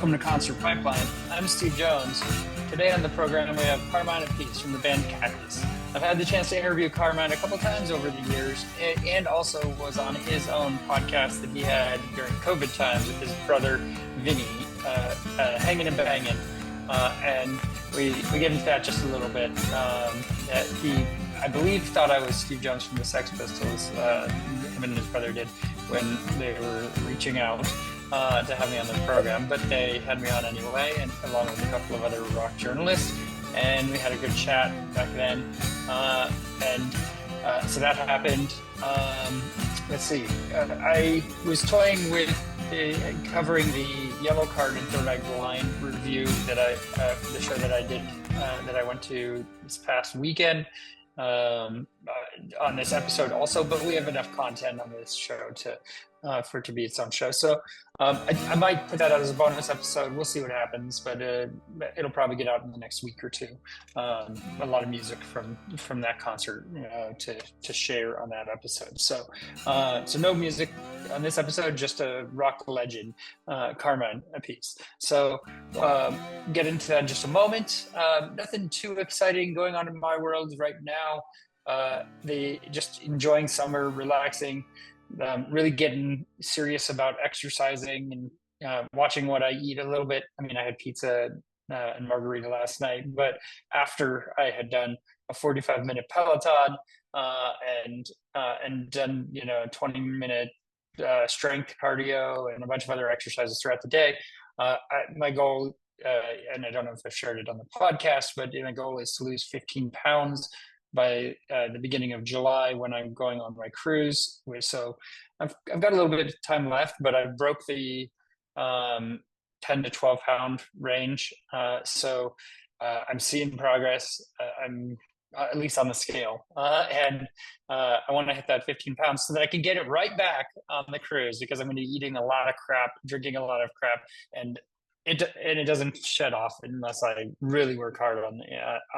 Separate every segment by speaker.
Speaker 1: welcome to Concert Pipeline. I'm Steve Jones. Today on the program we have Carmine Appice from the band Cactus. I've had the chance to interview Carmine a couple times over the years, and also was on his own podcast that he had during COVID times with his brother Vinny, Hangin Bangin. And we get into that just a little bit. He, I believe, thought I was Steve Jones from the Sex Pistols. Him and his brother did when they were reaching out to have me on the program, but they had me on anyway, and along with a couple of other rock journalists, and we had a good chat back then. So that happened. Let's see. I was toying with covering the Yellow Card and Third Eye Blind review that the show that I did that I went to this past weekend on this episode also, but we have enough content on this show for it to be its own show. So I might put that out as a bonus episode. We'll see what happens, but it'll probably get out in the next week or two. A lot of music from that concert to share on that episode. So no music on this episode, just a rock legend, Carmine Appice. So get into that in just a moment. Nothing too exciting going on in my world right now. Just enjoying summer, relaxing. Really getting serious about exercising and watching what I eat a little bit. I mean, I had pizza and margarita last night, but after I had done a 45-minute Peloton and done 20-minute strength cardio and a bunch of other exercises throughout the day, my goal, and I don't know if I've shared it on the podcast, but my goal is to lose 15 pounds by the beginning of July when I'm going on my cruise. So I've got a little bit of time left, but I broke the 10 to 12 pound range. So I'm seeing progress. I'm at least on the scale. And I want to hit that 15 pounds so that I can get it right back on the cruise, because I'm going to be eating a lot of crap, drinking a lot of crap, and it doesn't shed off unless I really work hard on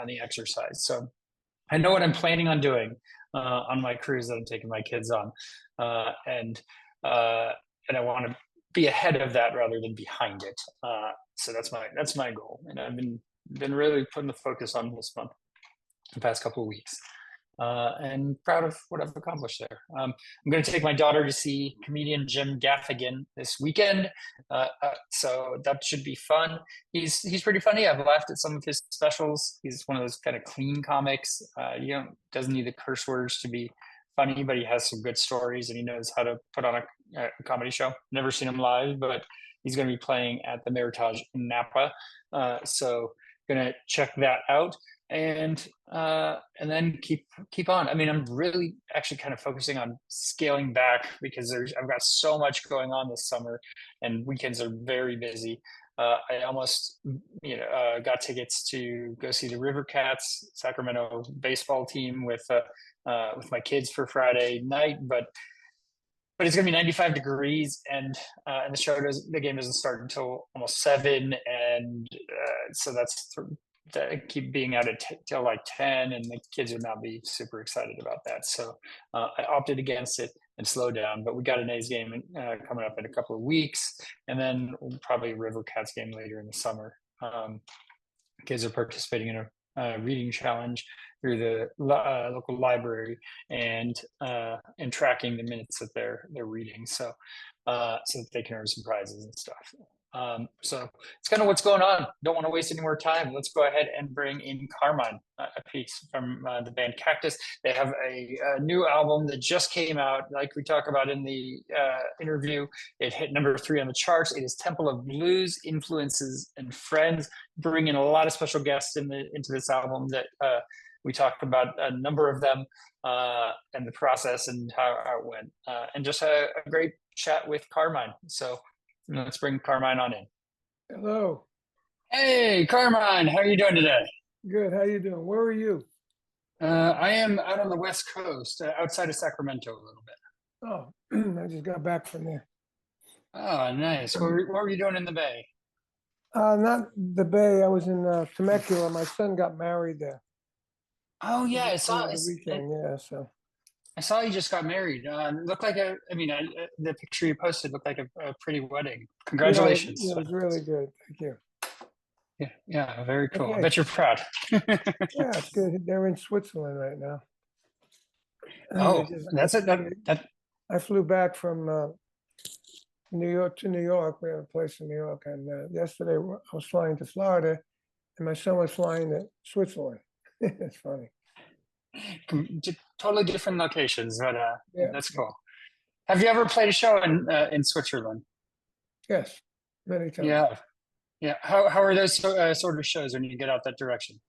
Speaker 1: the exercise. So I know what I'm planning on doing on my cruise that I'm taking my kids on, and I want to be ahead of that rather than behind it. So that's my goal, and I've been really putting the focus on this month, the past couple of weeks, and proud of what I've accomplished there. I'm going to take my daughter to see comedian Jim Gaffigan this weekend, so that should be fun. He's pretty funny. I've laughed at some of his specials. He's one of those kind of clean comics. Doesn't need the curse words to be funny, but he has some good stories and he knows how to put on a comedy show. Never seen him live, but he's going to be playing at the Meritage in Napa, so going to check that out. And then keep on. I mean, I'm really actually kind of focusing on scaling back because I've got so much going on this summer, and weekends are very busy. I almost got tickets to go see the River Cats Sacramento baseball team with my kids for Friday night, but it's going to be 95 degrees, and the game doesn't start until almost 7, and so that's to keep being out till like 10, and the kids would not be super excited about that. So I opted against it and slowed down, but we got an A's game coming up in a couple of weeks, and then probably a River Cats game later in the summer. Kids are participating in a reading challenge through the local library and tracking the minutes that they're reading, so that they can earn some prizes and stuff. So it's kind of what's going on. Don't want to waste any more time. Let's go ahead and bring in Carmine Appice from the band Cactus. They have a new album that just came out, like we talk about in the interview. It hit number 3 on the charts. It is Temple of Blues, Influences, and Friends, bringing a lot of special guests into this album that we talked about a number of them and the process and how it went, and just a great chat with Carmine. So let's bring Carmine on in.
Speaker 2: Hello.
Speaker 1: Hey, Carmine, how are you doing today?
Speaker 2: Good. How you doing? Where are you?
Speaker 1: I am out on the West Coast, outside of Sacramento a little bit.
Speaker 2: Oh, I just got back from there.
Speaker 1: Oh, nice. What were you doing in the Bay?
Speaker 2: Not the Bay. I was in Temecula. My son got married there.
Speaker 1: Oh, yeah, I saw
Speaker 2: over
Speaker 1: it.
Speaker 2: the weekend. Yeah, so
Speaker 1: I saw you just got married. Looked like the picture you posted looked like a pretty wedding.
Speaker 2: Yeah,
Speaker 1: Congratulations.
Speaker 2: it was really good. Thank you.
Speaker 1: Yeah, yeah, very cool. I
Speaker 2: Okay.
Speaker 1: bet you're proud.
Speaker 2: Yeah, it's good. They're in Switzerland right now. They
Speaker 1: Oh,
Speaker 2: just,
Speaker 1: that's it.
Speaker 2: I flew back from New York to New York. We have a place in New York, and yesterday I was flying to Florida, and my son was flying to Switzerland. It's funny.
Speaker 1: Totally different locations, but
Speaker 2: Yeah.
Speaker 1: that's cool. Have you ever played a show in Switzerland?
Speaker 2: Yes. Many times.
Speaker 1: Yeah, yeah. How are those sort of shows when you get out that direction?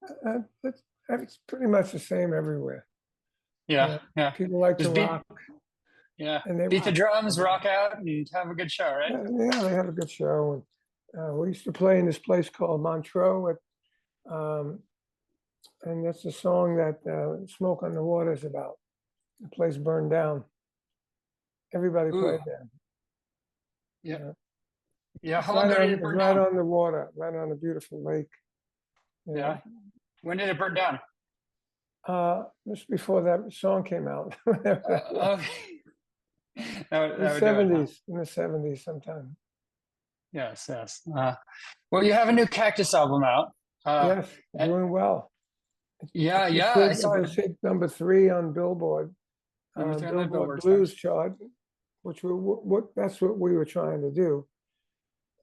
Speaker 2: It's pretty much the same everywhere.
Speaker 1: Yeah, yeah.
Speaker 2: People like to
Speaker 1: Just beat
Speaker 2: rock,
Speaker 1: yeah,
Speaker 2: and they
Speaker 1: beat the
Speaker 2: rock.
Speaker 1: drums, rock out, and have a good show, right?
Speaker 2: Yeah, they have a good show. And we used to play in this place called Montreux, and that's the song that Smoke on the Water is about. The place burned down. Everybody
Speaker 1: Ooh,
Speaker 2: played there.
Speaker 1: yeah,
Speaker 2: Uh,
Speaker 1: yeah.
Speaker 2: it's
Speaker 1: How long
Speaker 2: right
Speaker 1: ago did
Speaker 2: on,
Speaker 1: it
Speaker 2: it's
Speaker 1: burn
Speaker 2: right
Speaker 1: down?
Speaker 2: on the water, right on a beautiful lake. Yeah.
Speaker 1: Yeah. When did it burn down?
Speaker 2: Just before that song came out, whatever that was.
Speaker 1: Okay. That
Speaker 2: In the
Speaker 1: would do it, huh?
Speaker 2: '70s sometime.
Speaker 1: Yes, yes. Well, you have a new Cactus album out. Uh,
Speaker 2: Yes,
Speaker 1: uh,
Speaker 2: doing well.
Speaker 1: yeah, yeah. I
Speaker 2: It
Speaker 1: saw it.
Speaker 2: just hit number 3 on Billboard,
Speaker 1: Number 3 on the
Speaker 2: Billboard
Speaker 1: Billboard charts.
Speaker 2: Blues chart, which that's what we were trying to do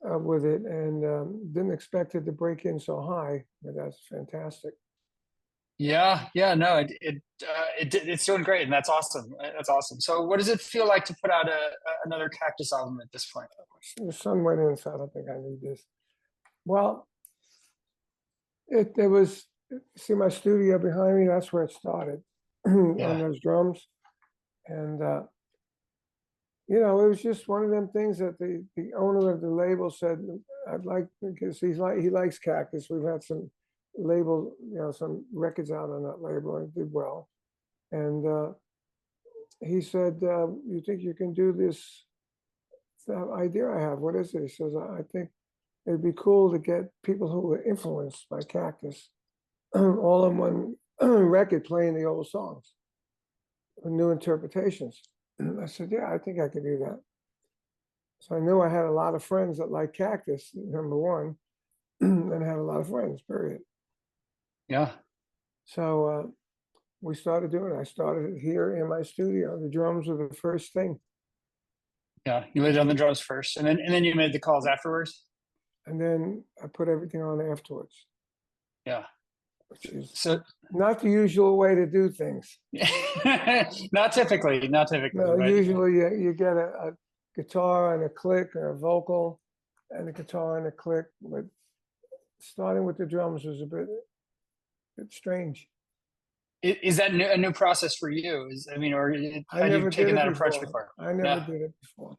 Speaker 2: with it, and didn't expect it to break in so high, but that's fantastic.
Speaker 1: Yeah, yeah. No, it's doing great, and that's awesome. That's awesome. So, what does it feel like to put out another Cactus album at this point?
Speaker 2: The sun went in, so I don't think I need this. Well, it was, see my studio behind me, that's where it started, on
Speaker 1: Yeah,
Speaker 2: those drums. And, it was just one of them things that the owner of the label said, I'd like, because he likes Cactus. We've had some label, some records out on that label, and it did well. And he said, you think you can do this idea I have? What is it? He says, I think it'd be cool to get people who were influenced by Cactus all in one record playing the old songs with new interpretations. I said, yeah, I think I could do that. So I knew I had a lot of friends that like Cactus, number one, and I had a lot of friends, period.
Speaker 1: yeah,
Speaker 2: So we started doing it. I started it here in my studio. The drums were the first thing.
Speaker 1: yeah. You laid on the drums first, and then you made the calls afterwards.
Speaker 2: And then I put everything on afterwards,
Speaker 1: Yeah.
Speaker 2: which is
Speaker 1: So,
Speaker 2: not the usual way to do things.
Speaker 1: not typically,
Speaker 2: No,
Speaker 1: but
Speaker 2: usually you get a guitar and a click or a vocal and a guitar and a click, but starting with the drums was a bit strange.
Speaker 1: is that a new process for you? Or
Speaker 2: I
Speaker 1: had you
Speaker 2: never did
Speaker 1: taken
Speaker 2: it
Speaker 1: that approach
Speaker 2: before.
Speaker 1: before?
Speaker 2: I never
Speaker 1: Yeah,
Speaker 2: did it before.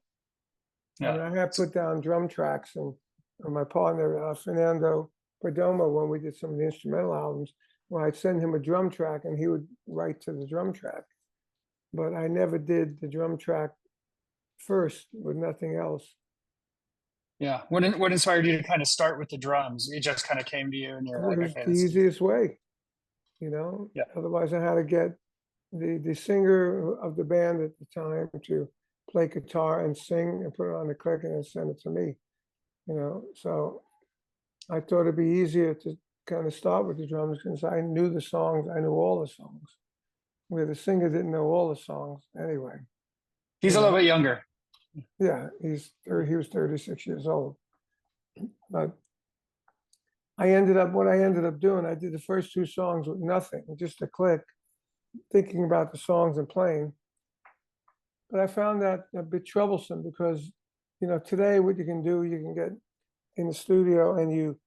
Speaker 2: I mean,
Speaker 1: yeah,
Speaker 2: I had put down drum tracks, and my partner, Fernando Perdomo, when we did some of the instrumental albums, when I'd send him a drum track and he would write to the drum track. But I never did the drum track first with nothing else.
Speaker 1: yeah. What inspired you to kind of start with the drums? It just kind of came to you, and
Speaker 2: It
Speaker 1: you're like,
Speaker 2: was
Speaker 1: okay,
Speaker 2: the
Speaker 1: this is
Speaker 2: easiest way,
Speaker 1: yeah,
Speaker 2: Otherwise, I had to get the singer of the band at the time to play guitar and sing and put it on the click and then send it to me. So I thought it'd be easier to kind of start with the drums because I knew the songs. I knew all the songs, where the singer didn't know all the songs anyway.
Speaker 1: he's a
Speaker 2: You
Speaker 1: little
Speaker 2: know,
Speaker 1: bit younger.
Speaker 2: yeah, he was 36 years old. But what I ended up doing, I did the first 2 songs with nothing, just a click, thinking about the songs and playing. But I found that a bit troublesome because, today what you can do, you can get in the studio and you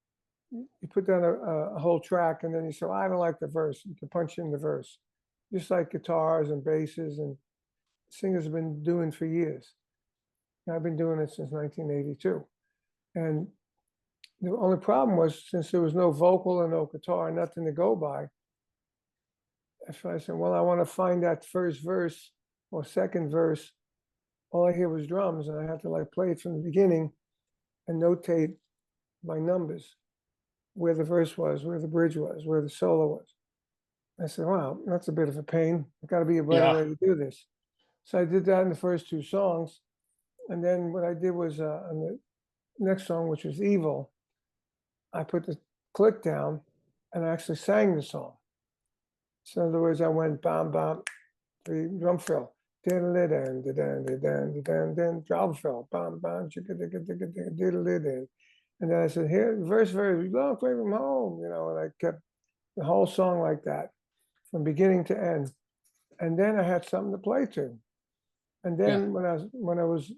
Speaker 2: put down a whole track and then you say, well, I don't like the verse. You can punch in the verse, just like guitars and basses and singers have been doing for years. I've been doing it since 1982. And the only problem was, since there was no vocal and no guitar, nothing to go by, I said, well, I want to find that first verse or second verse. All I hear was drums, and I had to play it from the beginning and notate my numbers, where the verse was, where the bridge was, where the solo was. I said, wow, that's a bit of a pain. There's got to be a better
Speaker 1: Yeah.
Speaker 2: way to do this. So I did that in the first two songs. And then what I did was on the next song, which was Evil, I put the click down and I actually sang the song. So in other words, I went bam, bam, three drum fill. Drum fill, bam, bam, diddle. And then I said, here, verse, long way from home, and I kept the whole song like that from beginning to end. And then I had something to play to. And then when I was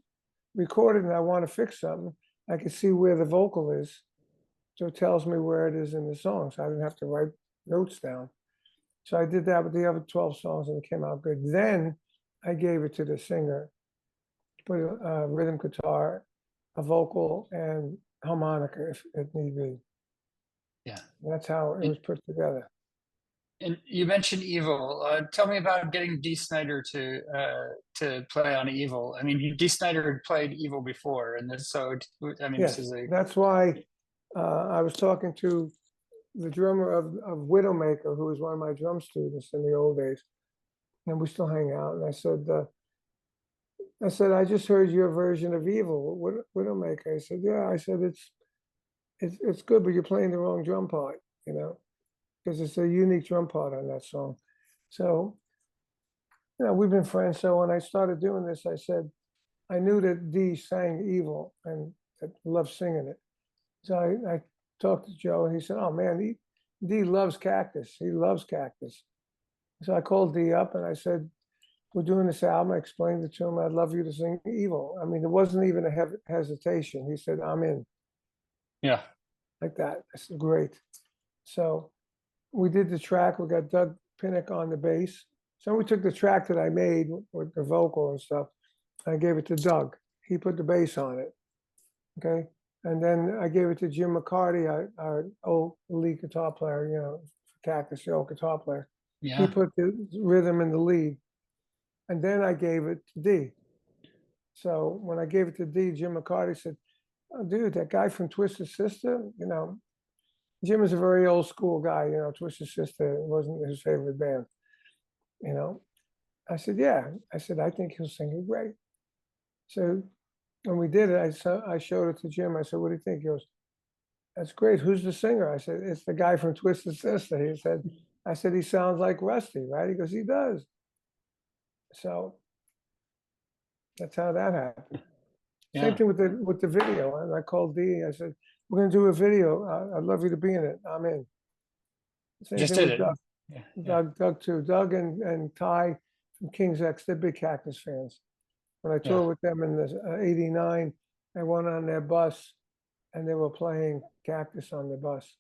Speaker 2: recorded and I want to fix something, I could see where the vocal is. So it tells me where it is in the song. So I didn't have to write notes down. So I did that with the other 12 songs and it came out good. Then I gave it to the singer, put a rhythm guitar, a vocal, and harmonica if need be.
Speaker 1: Yeah.
Speaker 2: And that's how it was put together.
Speaker 1: And you mentioned Evil. Tell me about getting Dee Snyder to play on Evil. I mean, Dee Snyder had played Evil before, and this, so I mean,
Speaker 2: Yes,
Speaker 1: this is a
Speaker 2: that's why I was talking to the drummer of Widowmaker, who was one of my drum students in the old days, and we still hang out. And I said, I just heard your version of Evil, Widowmaker. I said, yeah. I said, it's good, but you're playing the wrong drum part, because it's a unique drum part on that song. So, we've been friends. So when I started doing this, I said, I knew that Dee sang Evil and loved singing it. So I talked to Joe and he said, oh man, Dee loves Cactus. He loves Cactus. So I called Dee up and I said, we're doing this album. I explained it to him. I'd love you to sing Evil. I mean, there wasn't even a hesitation. He said, I'm in.
Speaker 1: Yeah.
Speaker 2: Like that. I said, great. So we did the track. We got Doug Pinnick on the bass. So we took the track that I made with the vocal and stuff. I gave it to Doug. He put the bass on it. Okay. And then I gave it to Jim McCarty, our old lead guitar player, for Cactus, the old guitar player.
Speaker 1: Yeah.
Speaker 2: He put the rhythm in the lead. And then I gave it to Dee. So when I gave it to Dee, Jim McCarty said, oh, dude, that guy from Twisted Sister, Jim is a very old school guy, Twisted Sister wasn't his favorite band, I said, yeah. I said, I think he'll sing it great. So when we did it, I showed it to Jim. I said, what do you think? He goes, that's great. Who's the singer? I said, it's the guy from Twisted Sister. I said, he sounds like Rusty, right? He goes, he does. So that's how that happened.
Speaker 1: Yeah.
Speaker 2: Same thing with the video. And I called Dee. I said, we're going to do a video. I'd love you to be in it. I'm in. Same
Speaker 1: Just
Speaker 2: thing
Speaker 1: did
Speaker 2: with
Speaker 1: it.
Speaker 2: Doug.
Speaker 1: Yeah.
Speaker 2: Doug too. Doug and Ty from King's X, they're big Cactus fans. When I toured with them in the '89, I went on their bus and they were playing Cactus on the bus.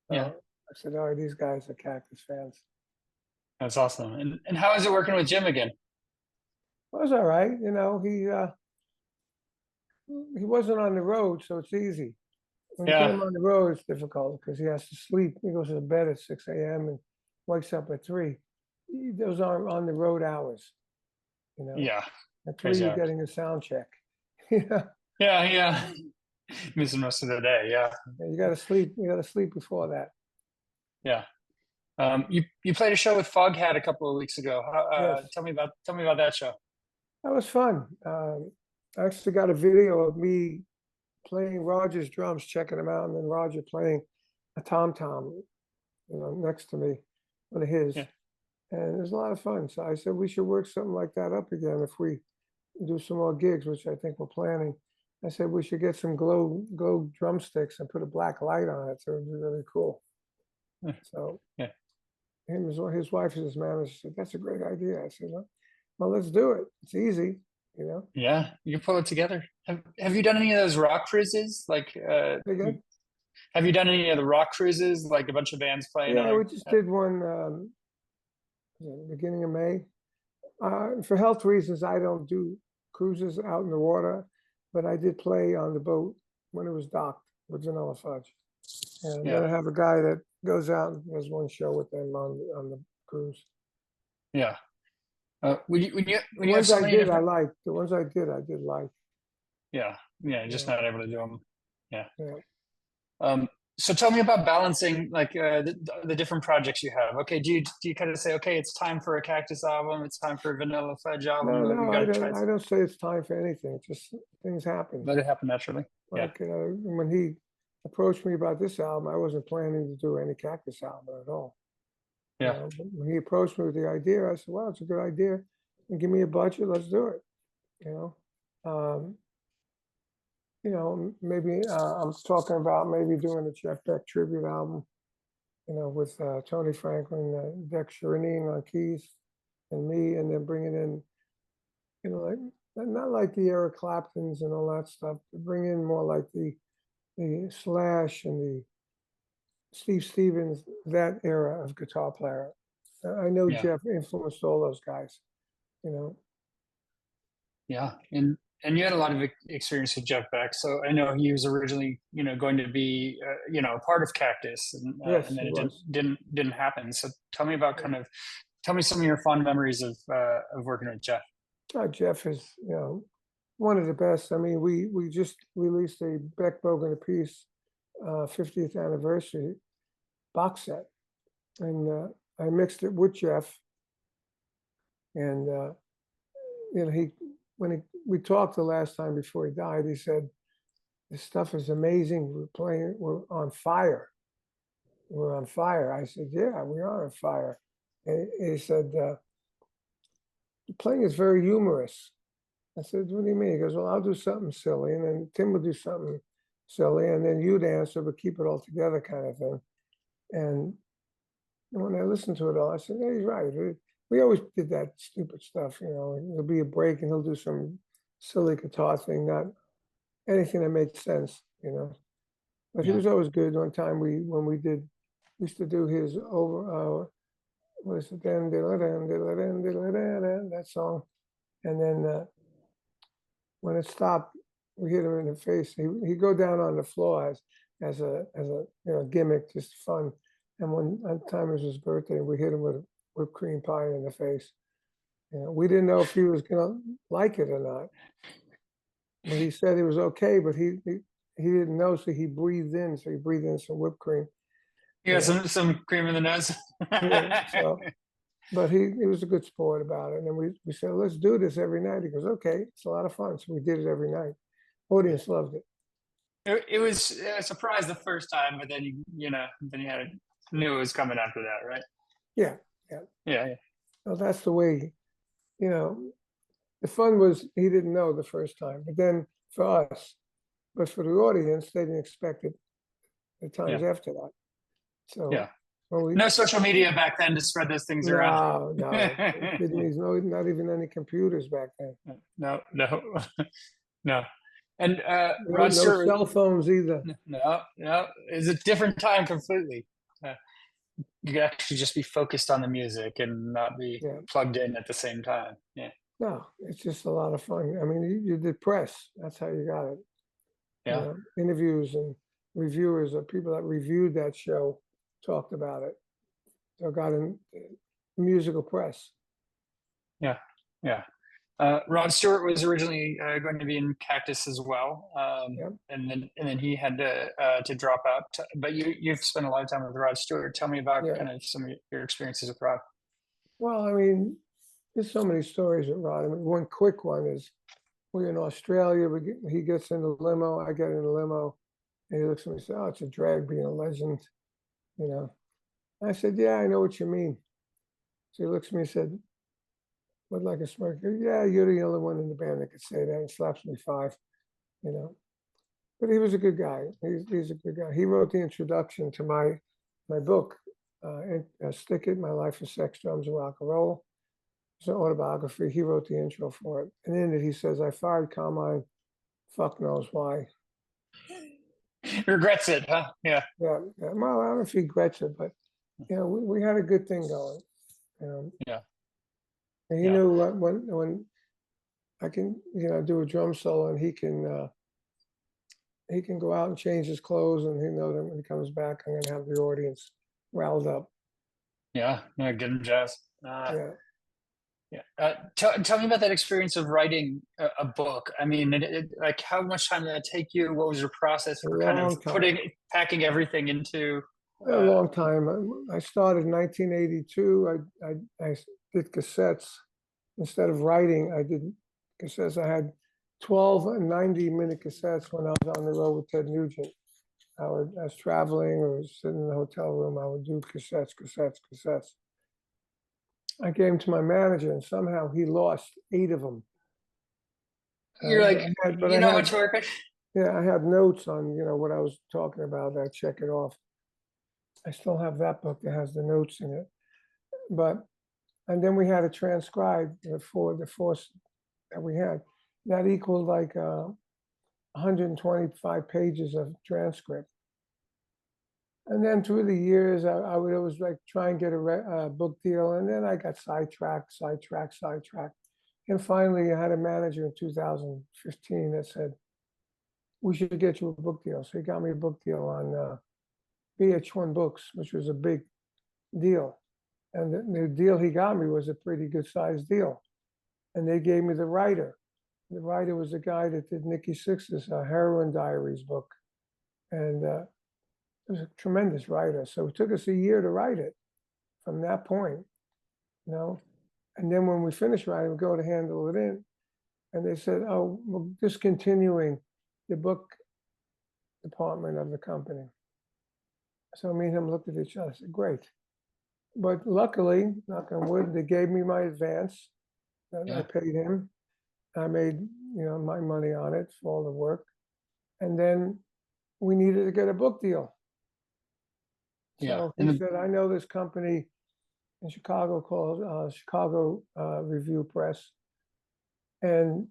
Speaker 1: Yeah.
Speaker 2: I said, oh, these guys are Cactus fans.
Speaker 1: That's awesome. And how is it working with Jim again?
Speaker 2: It was all right. He wasn't on the road, so it's easy. When you get him on the road, it's difficult because he has to sleep. He goes to bed at 6 a.m. and wakes up at 3. Those are on the road hours,
Speaker 1: Yeah.
Speaker 2: At 3, you're getting a sound check.
Speaker 1: Yeah. Missing most of the day. Yeah.
Speaker 2: You got to sleep. You got to sleep before that.
Speaker 1: Yeah. You played a show with Foghat a couple of weeks ago.
Speaker 2: Yes.
Speaker 1: Tell me about that show.
Speaker 2: That was fun. I actually got a video of me playing Roger's drums, checking them out, and then Roger playing a tom-tom, next to me, one of his.
Speaker 1: Yeah.
Speaker 2: And it was a lot of fun. So I said we should work something like that up again if we do some more gigs, which I think we're planning. I said we should get some glow drumsticks and put a black light on it. So it would be really cool. So his wife, his manager, said, that's a great idea. I said, well, let's do it. It's easy,
Speaker 1: Yeah, you can pull it together. Have you done any of those rock cruises? Like, have you done any of the rock cruises? Like a bunch of bands playing?
Speaker 2: Yeah, we just did one beginning of May. For health reasons, I don't do cruises out in the water, but I did play on the boat when it was docked with Vanilla Fudge. And then I have a guy that goes out and does one show with them on the cruise.
Speaker 1: Yeah. When you
Speaker 2: the ones I did, I liked. The ones I did like.
Speaker 1: Yeah, just not able to do them. Yeah. So tell me about balancing like the different projects you have. Okay, do you kind of say, okay, it's time for a Cactus album, it's time for a Vanilla Fudge album,
Speaker 2: No,
Speaker 1: like we
Speaker 2: no,
Speaker 1: got
Speaker 2: I
Speaker 1: to try,
Speaker 2: don't. I don't say it's time for anything. Just things happen.
Speaker 1: let it happen naturally. Yeah,
Speaker 2: Like when he approached me about this album, I wasn't planning to do any Cactus album at all.
Speaker 1: yeah,
Speaker 2: But when he approached me with the idea, I said, "Well, it's a good idea. And give me a budget. Let's do it." You know, maybe I'm talking about maybe doing a Jeff Beck tribute album. With Tony Franklin, Deck Chiranin on keys, and me, and then bringing in, like not like the Eric Claptons and all that stuff, but bring in more like the Slash and the Steve Stevens, that era of guitar player. I know
Speaker 1: yeah,
Speaker 2: Jeff influenced all those guys, you know.
Speaker 1: yeah. And you had a lot of experience with Jeff Beck, so I know he was originally, going to be, a part of Cactus,
Speaker 2: Yes,
Speaker 1: and then
Speaker 2: he
Speaker 1: it
Speaker 2: was.
Speaker 1: didn't happen. So tell me about tell me some of your fond memories of working with Jeff.
Speaker 2: Jeff is, one of the best. I mean, we just released a Beck Bogan Appice 50th anniversary box set, and I mixed it with Jeff, and he we talked the last time before he died. He said, "This stuff is amazing. We're on fire. We're on fire." I said, "Yeah, we are on fire." And he said, "The playing is very humorous." I said, "What do you mean?" He goes, "Well, I'll do something silly, and then Tim will do something silly, and then you'd answer, but keep it all together, kind of thing." And when I listened to it all, I said, "Yeah, he's right. We always did that stupid stuff, There'll be a break, and he'll do some silly guitar thing, not anything that made sense. But he
Speaker 1: Yeah,
Speaker 2: was always good. One time when we used to do his what is it? That song, and then when it stopped, we hit him in the face. He'd go down on the floor as a gimmick, just fun. And one time it was his birthday, we hit him with whipped cream pie in the face. We didn't know if he was gonna like it or not. But he said it was okay, but he didn't know, so he breathed in. So he breathed in some whipped cream.
Speaker 1: you got some cream in the nose.
Speaker 2: Yeah. So, but he was a good sport about it. And then we said, "Let's do this every night." He goes, "Okay, it's a lot of fun." So we did it every night. Audience loved it.
Speaker 1: It was a surprise the first time, but then then you knew it was coming after that, right?
Speaker 2: Yeah, yeah.
Speaker 1: Yeah, yeah,
Speaker 2: Well, that's the way. You know, the fun was he didn't know the first time, but then for us, but for the audience, they didn't expect it the
Speaker 1: yeah,
Speaker 2: times after that. So
Speaker 1: yeah.
Speaker 2: when we
Speaker 1: No social media back then to spread those things around.
Speaker 2: no, kidding me, no, not even any computers back then.
Speaker 1: No, no, no. And
Speaker 2: No,
Speaker 1: Rod
Speaker 2: no
Speaker 1: Stewart,
Speaker 2: cell phones either.
Speaker 1: no, it's a different time completely. You could actually just be focused on the music and not be
Speaker 2: Yeah,
Speaker 1: plugged in at the same time. Yeah,
Speaker 2: no, it's just a lot of fun. I mean, you did press. That's how you got it.
Speaker 1: yeah,
Speaker 2: Interviews and reviewers or people that reviewed that show talked about it. So got in musical press.
Speaker 1: yeah, yeah. Rod Stewart was originally going to be in Cactus as well,
Speaker 2: Yeah,
Speaker 1: and then he had to drop out. But you've spent a lot of time with Rod Stewart. Tell me about
Speaker 2: yeah.
Speaker 1: kind of some of your experiences with Rod.
Speaker 2: Well, I mean, there's so many stories with Rod. I mean, one quick one is we're in Australia. He gets in the limo. I get in the limo, and he looks at me and says, "Oh, it's a drag being a legend." You know. I said, "Yeah, I know what you mean." So he looks at me and said, with like a smirk, "Yeah, you're the only one in the band that could say that," and slaps me 5. You know. But he was a good guy. He's a good guy. He wrote the introduction to my book, "Stick It: My Life of Sex, Drums, and Rock and Roll." It's an autobiography. He wrote the intro for it, and in it he says, "I fired Carmine. Fuck knows why."
Speaker 1: Regrets it, huh? Yeah,
Speaker 2: Yeah, yeah. Well, I don't know if he regrets it, but we had a good thing going.
Speaker 1: yeah,
Speaker 2: And he
Speaker 1: yeah,
Speaker 2: knew when I can do a drum solo, and he can go out and change his clothes, and he know that when he comes back, I'm gonna have the audience riled up.
Speaker 1: yeah. Good and jazz.
Speaker 2: Yeah.
Speaker 1: Yeah. Tell me about that experience of writing a book. I mean, like, how much time did that take you? What was your process
Speaker 2: A
Speaker 1: for kind of
Speaker 2: long time,
Speaker 1: packing everything into?
Speaker 2: a long time. I started in 1982. I did cassettes. Instead of writing, I did cassettes. I had 12 90-minute cassettes when I was on the road with Ted Nugent. I was traveling or sitting in the hotel room. I would do cassettes, cassettes, cassettes. I gave them to my manager, and somehow he lost 8 of them.
Speaker 1: You're like,
Speaker 2: But
Speaker 1: you
Speaker 2: I
Speaker 1: know
Speaker 2: had,
Speaker 1: what's working?
Speaker 2: yeah, I had notes on, what I was talking about. I check it off. I still have that book that has the notes in it. But, and then we had to transcribe the four that we had. That equaled like 125 pages of transcript. And then through the years, I would always like try and get a book deal. And then I got sidetracked. And finally, I had a manager in 2015 that said, we should get you a book deal. So he got me a book deal on VH1 Books, which was a big deal. And the deal he got me was a pretty good sized deal. And they gave me the writer. The writer was the guy that did Nikki Sixx's Heroin Diaries book. And it was a tremendous writer. So it took us a year to write it from that point, And then when we finished writing, we go to handle it in. And they said, oh, we're discontinuing the book department of the company. So me and him looked at each other. I said, great. But luckily, knock on wood, they gave me my advance. And I paid him. I made, my money on it for all the work. And then we needed to get a book deal. So he said, I know this company in Chicago called Chicago Review Press. And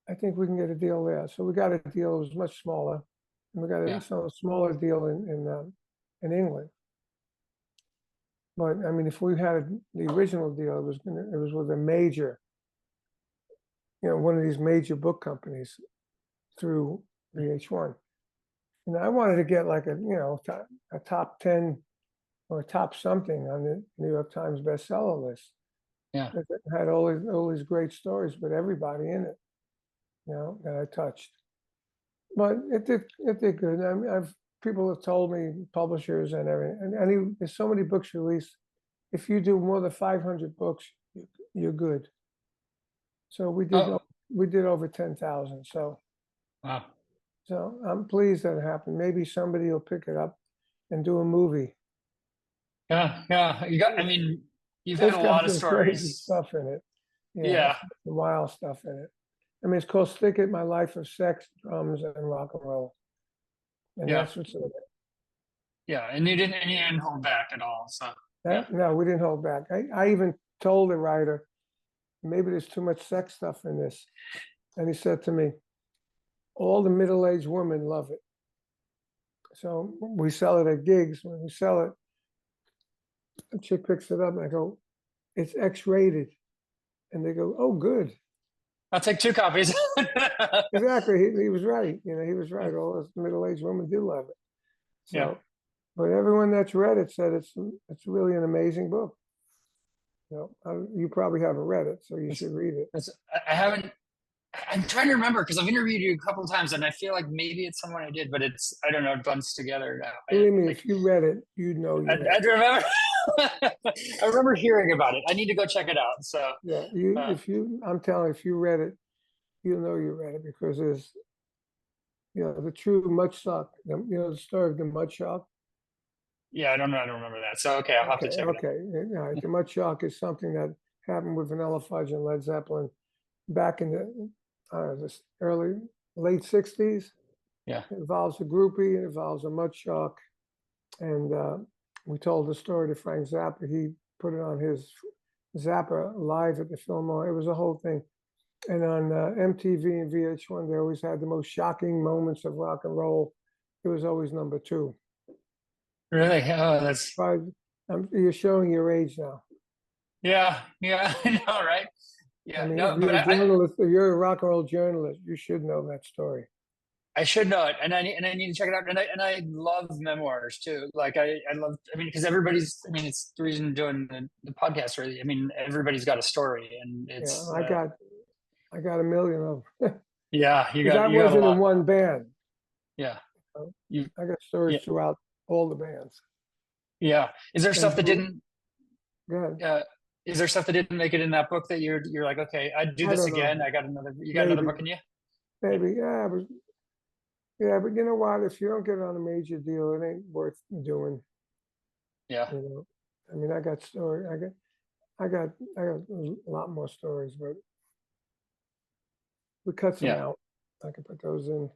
Speaker 2: I think we can get a deal there. So we got a deal. It was much smaller. And we got a smaller deal in England. But I mean, if we had the original deal, it was with a major, one of these major book companies through VH1. And I wanted to get like a top 10 or a top something on the New York Times bestseller list.
Speaker 1: Yeah.
Speaker 2: It had all these great stories, but everybody in it, that I touched. But it did good. I mean, people have told me, publishers and everything, and there's so many books released. If you do more than 500 books, you're good. So we did over 10,000. So,
Speaker 1: wow.
Speaker 2: So I'm pleased that it happened. Maybe somebody will pick it up and do a movie.
Speaker 1: Yeah. I mean, you've had
Speaker 2: It's
Speaker 1: a
Speaker 2: got
Speaker 1: lot of
Speaker 2: some crazy
Speaker 1: stories.
Speaker 2: stuff in it.
Speaker 1: Yeah.
Speaker 2: Some wild stuff in it. I mean, it's called Stick It, My Life of Sex, Drums, and Rock and Roll. And that's what's in it.
Speaker 1: Yeah, and you didn't hold back at all. So
Speaker 2: No, we didn't hold back. I even told the writer, maybe there's too much sex stuff in this. And he said to me, all the middle-aged women love it. So we sell it at gigs. When we sell it, a chick picks it up and I go, it's X-rated. And they go, oh, good.
Speaker 1: I'll take 2 copies.
Speaker 2: Exactly. He was right. He was right. All those middle-aged women do love it. So, but everyone that's read it said it's really an amazing book. You probably haven't read it, so you should read it.
Speaker 1: I haven't. I'm trying to remember because I've interviewed you a couple of times, and I feel like maybe it's someone I did, but I don't know, it bunched together now.
Speaker 2: Believe me, if you read it, you'd know.
Speaker 1: I remember. I remember hearing about it. I need to go check it out. So
Speaker 2: yeah, I'm telling you, if you read it, you'll know you read it because there's, the true mud shark. The story of the mud shark.
Speaker 1: Yeah, I don't remember that. So okay, I'll have to check it out.
Speaker 2: Okay, the mud shark is something that happened with Vanilla Fudge and Led Zeppelin back in the late 60s.
Speaker 1: Yeah.
Speaker 2: It involves a groupie, it involves a mud shark. And we told the story to Frank Zappa. He put it on his Zappa live at the Fillmore. It was a whole thing. And on MTV and VH1, they always had the most shocking moments of rock and roll. It was always number 2.
Speaker 1: Really? Oh, that's.
Speaker 2: You're showing your age now.
Speaker 1: Yeah, I know, right? Yeah,
Speaker 2: I mean,
Speaker 1: no,
Speaker 2: if you're a journalist, if you're a rock and roll journalist, you should know that story.
Speaker 1: I should know it, and I need to check it out. And I love memoirs too. Like I love. I mean, because everybody's. I mean, it's the reason I'm doing the podcast. Really, I mean, everybody's got a story, and
Speaker 2: Yeah,
Speaker 1: it's
Speaker 2: I got a million of them.
Speaker 1: yeah.
Speaker 2: Because I
Speaker 1: You got a
Speaker 2: wasn't in
Speaker 1: lot.
Speaker 2: one band.
Speaker 1: Yeah,
Speaker 2: So
Speaker 1: you
Speaker 2: I got stories
Speaker 1: yeah
Speaker 2: throughout all the bands.
Speaker 1: yeah. Is there
Speaker 2: And
Speaker 1: stuff that didn't?
Speaker 2: good.
Speaker 1: Uh, is there stuff that didn't make it in that book that you're like, okay, I'd do
Speaker 2: I
Speaker 1: this
Speaker 2: don't
Speaker 1: again.
Speaker 2: know.
Speaker 1: I got another. You got another
Speaker 2: Maybe,
Speaker 1: book in you? Yeah,
Speaker 2: maybe, yeah, but you know what? If you don't get on a major deal, it ain't worth doing.
Speaker 1: yeah,
Speaker 2: You know, I mean, I got story. I got a lot more stories, but we cut some
Speaker 1: yeah.
Speaker 2: out. I can put those in.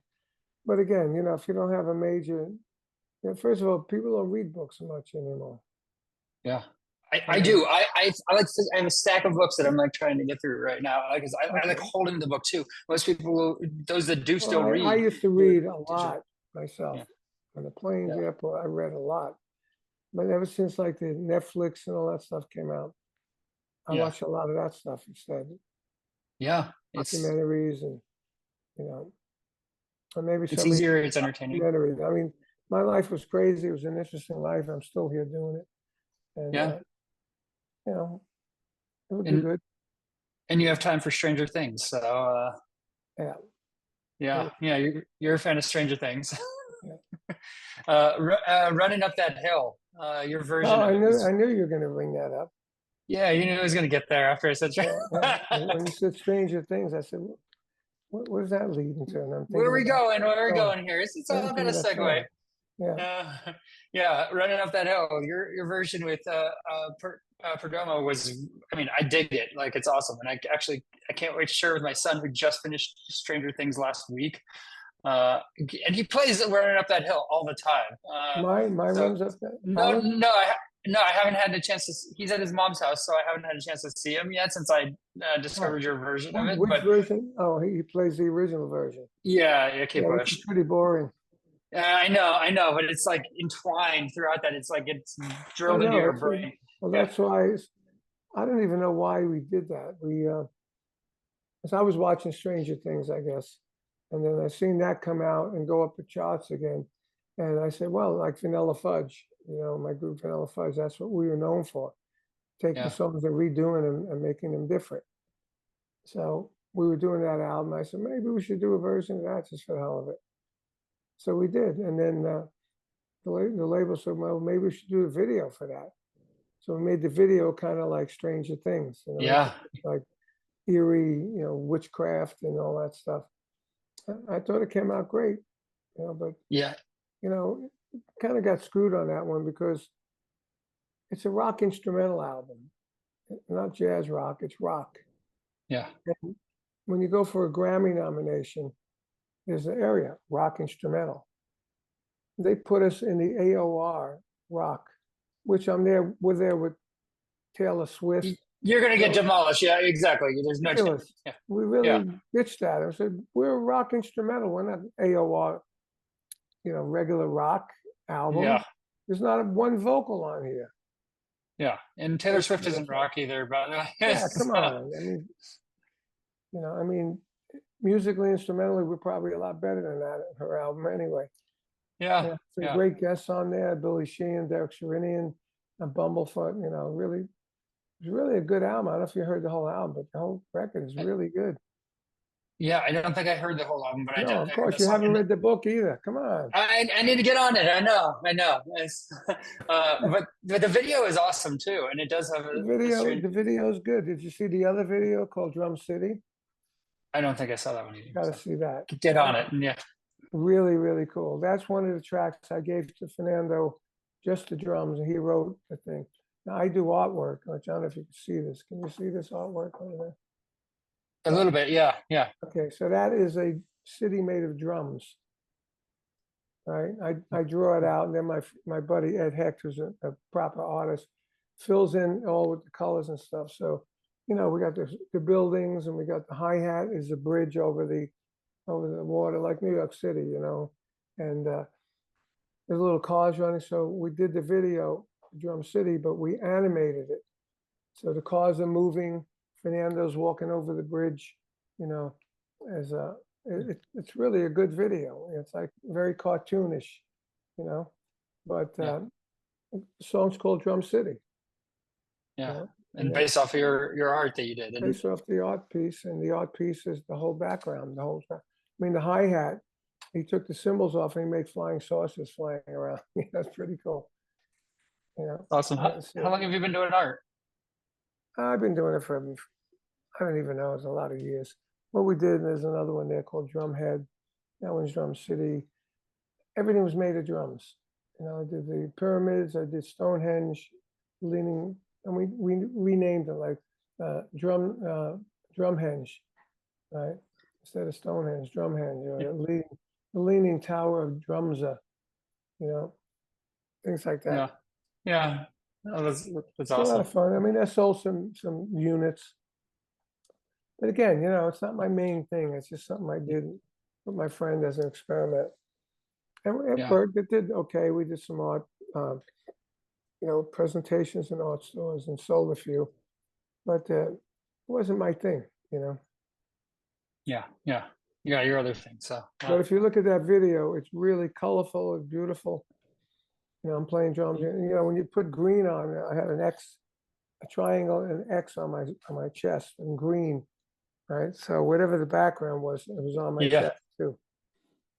Speaker 2: But again, if you don't have a major, first of all, people don't read books much anymore.
Speaker 1: Yeah. I
Speaker 2: And
Speaker 1: do. I like I have a stack of books that I'm like trying to get through right now because I like
Speaker 2: okay,
Speaker 1: holding the book too. Most people, those that do
Speaker 2: well,
Speaker 1: still
Speaker 2: I
Speaker 1: read,
Speaker 2: used to
Speaker 1: do it
Speaker 2: read a
Speaker 1: digital.
Speaker 2: lot myself.
Speaker 1: Yeah.
Speaker 2: On the planes,
Speaker 1: Yeah.
Speaker 2: airport, I read a lot. But ever since like the Netflix and all that stuff came out, I
Speaker 1: Yeah.
Speaker 2: watch a lot of that stuff instead,
Speaker 1: Yeah.
Speaker 2: documentaries and you know, or maybe
Speaker 1: It's
Speaker 2: somebody
Speaker 1: easier. It's entertaining.
Speaker 2: documentary. I mean, my life was crazy. It was an interesting life. I'm still here doing it, and
Speaker 1: Yeah.
Speaker 2: you know, it would be
Speaker 1: And
Speaker 2: good.
Speaker 1: you have time for Stranger Things. So
Speaker 2: Yeah,
Speaker 1: yeah.
Speaker 2: yeah,
Speaker 1: Yeah. You're a fan of Stranger Things.
Speaker 2: yeah.
Speaker 1: Running up that hill. Your
Speaker 2: Oh,
Speaker 1: version of it
Speaker 2: I
Speaker 1: was
Speaker 2: knew you were going to bring that up.
Speaker 1: yeah. You knew I was going to get there after I said.
Speaker 2: Yeah, yeah. When you said Stranger Things, I said, what is that leading to? And I'm
Speaker 1: Where are
Speaker 2: thinking
Speaker 1: we
Speaker 2: about
Speaker 1: going? Where are we
Speaker 2: song.
Speaker 1: going here? It's
Speaker 2: Yeah, I'm
Speaker 1: all got a
Speaker 2: thinking of that
Speaker 1: segue.
Speaker 2: song. Yeah.
Speaker 1: Yeah, running up that hill. Your version with Perdomo was, I mean, I dig it. Like it's awesome, and I can't wait to share with my son who just finished Stranger Things last week. And he plays running up that hill all the time.
Speaker 2: My
Speaker 1: So
Speaker 2: runs up that
Speaker 1: no,
Speaker 2: ours.
Speaker 1: no, no, I haven't had the chance to. He's at his mom's house, so I haven't had a chance to see him yet since I
Speaker 2: Oh,
Speaker 1: discovered your version of it.
Speaker 2: which
Speaker 1: But
Speaker 2: version? Oh, he plays the original version.
Speaker 1: yeah, Kate
Speaker 2: Yeah, which is
Speaker 1: Bush.
Speaker 2: pretty boring.
Speaker 1: I know, but it's like entwined throughout that. It's like it's
Speaker 2: I
Speaker 1: drilled into
Speaker 2: know.
Speaker 1: your brain.
Speaker 2: Well,
Speaker 1: Yeah,
Speaker 2: that's why I don't even know why we did that. As I was watching Stranger Things, I guess, and then I seen that come out and go up the charts again, and I said, well, like Vanilla Fudge, my group Vanilla Fudge, that's what we were known for, taking
Speaker 1: yeah,
Speaker 2: songs and redoing them and making them different. So we were doing that album. I said maybe we should do a version of that just for the hell of it. So we did, and then the label said, well, maybe we should do a video for that. So we made the video kind of like Stranger Things,
Speaker 1: yeah,
Speaker 2: like eerie, witchcraft and all that stuff. I thought it came out great, but
Speaker 1: yeah,
Speaker 2: kind of got screwed on that one because it's a rock instrumental album, not jazz rock, it's rock.
Speaker 1: yeah,
Speaker 2: And when you go for a Grammy nomination, there's an area, rock instrumental. They put us in the AOR rock, which we're there with Taylor Swift.
Speaker 1: You're gonna get demolished. Yeah, exactly. There's no chance. Yeah,
Speaker 2: We
Speaker 1: yeah,
Speaker 2: really ditched that. I said, we're a rock instrumental. We're not AOR, regular rock album.
Speaker 1: yeah,
Speaker 2: There's not one vocal on here.
Speaker 1: yeah. And Taylor Swift isn't rock either, but
Speaker 2: Yeah, come on. I mean, musically, instrumentally, we're probably a lot better than that in her album anyway.
Speaker 1: yeah,
Speaker 2: Some
Speaker 1: yeah,
Speaker 2: great guests on there, Billy Sheehan, Derek Sherinian, and Bumblefoot, really, it's really a good album. I don't know if you heard the whole album, but the whole record is really good.
Speaker 1: yeah. I don't think I heard the whole album, but
Speaker 2: No, of
Speaker 1: I heard
Speaker 2: course,
Speaker 1: the
Speaker 2: you
Speaker 1: song.
Speaker 2: haven't read the book either. Come on.
Speaker 1: I need to get on it. I know. But the video is awesome too, and it does have a strange.
Speaker 2: The video is good. Did you see the other video called Drum City?
Speaker 1: I don't think I saw that one either.
Speaker 2: Got to
Speaker 1: So
Speaker 2: see that.
Speaker 1: get on it. Yeah.
Speaker 2: Really, really cool. That's one of the tracks I gave to Fernando, just the drums, and he wrote the thing. Now I do artwork, which I don't know if you can see this. Can you see this artwork over there?
Speaker 1: A little bit, yeah, yeah.
Speaker 2: Okay, so that is a city made of drums. Right, I draw it out, and then my buddy Ed Hecht, who's a proper artist, fills in all with the colors and stuff. So, we got the buildings, and we got the hi-hat is a bridge over the water, like New York City, and there's little cars running. So we did the video, Drum City, but we animated it. So the cars are moving. Fernando's walking over the bridge, as it's really a good video. It's like very cartoonish, you know, but
Speaker 1: Yeah.
Speaker 2: the song's called Drum City.
Speaker 1: Yeah.
Speaker 2: You know?
Speaker 1: And
Speaker 2: that's
Speaker 1: based off of your art that you did. And
Speaker 2: based off the art piece, and the art piece is the whole background, the whole. I mean, the hi hat. He took the cymbals off and he made flying saucers flying around. That's pretty cool. You know,
Speaker 1: awesome.
Speaker 2: that's
Speaker 1: How
Speaker 2: it.
Speaker 1: long have you been doing art?
Speaker 2: I've been doing it for, I don't even know, it's a lot of years. What we did, there's another one there called Drumhead. That one's Drum City. Everything was made of drums. You know, I did the pyramids, I did Stonehenge, leaning, and we renamed it like Drumhenge, right? Instead of Stonehenge, Drumhenge, or the leaning tower of Drumsa, you know, things like that.
Speaker 1: Yeah. Yeah. Oh, that's
Speaker 2: It's a lot
Speaker 1: awesome.
Speaker 2: of fun. I mean, I sold some units, but again, you know, it's not my main thing. It's just something I did with my friend as an experiment, and it
Speaker 1: Yeah.
Speaker 2: worked. It did okay. We did some art, you know, presentations in art stores and sold a few, but it wasn't my thing, you know.
Speaker 1: Yeah. Yeah. Yeah. Your other thing. So.
Speaker 2: But if you look at that video, it's really colorful. It's beautiful. You know, I'm playing drums. You know, when you put green on, I had an X, a triangle, and an X on my chest in green, right? So whatever the background was, it was on my
Speaker 1: Yeah.
Speaker 2: chest too.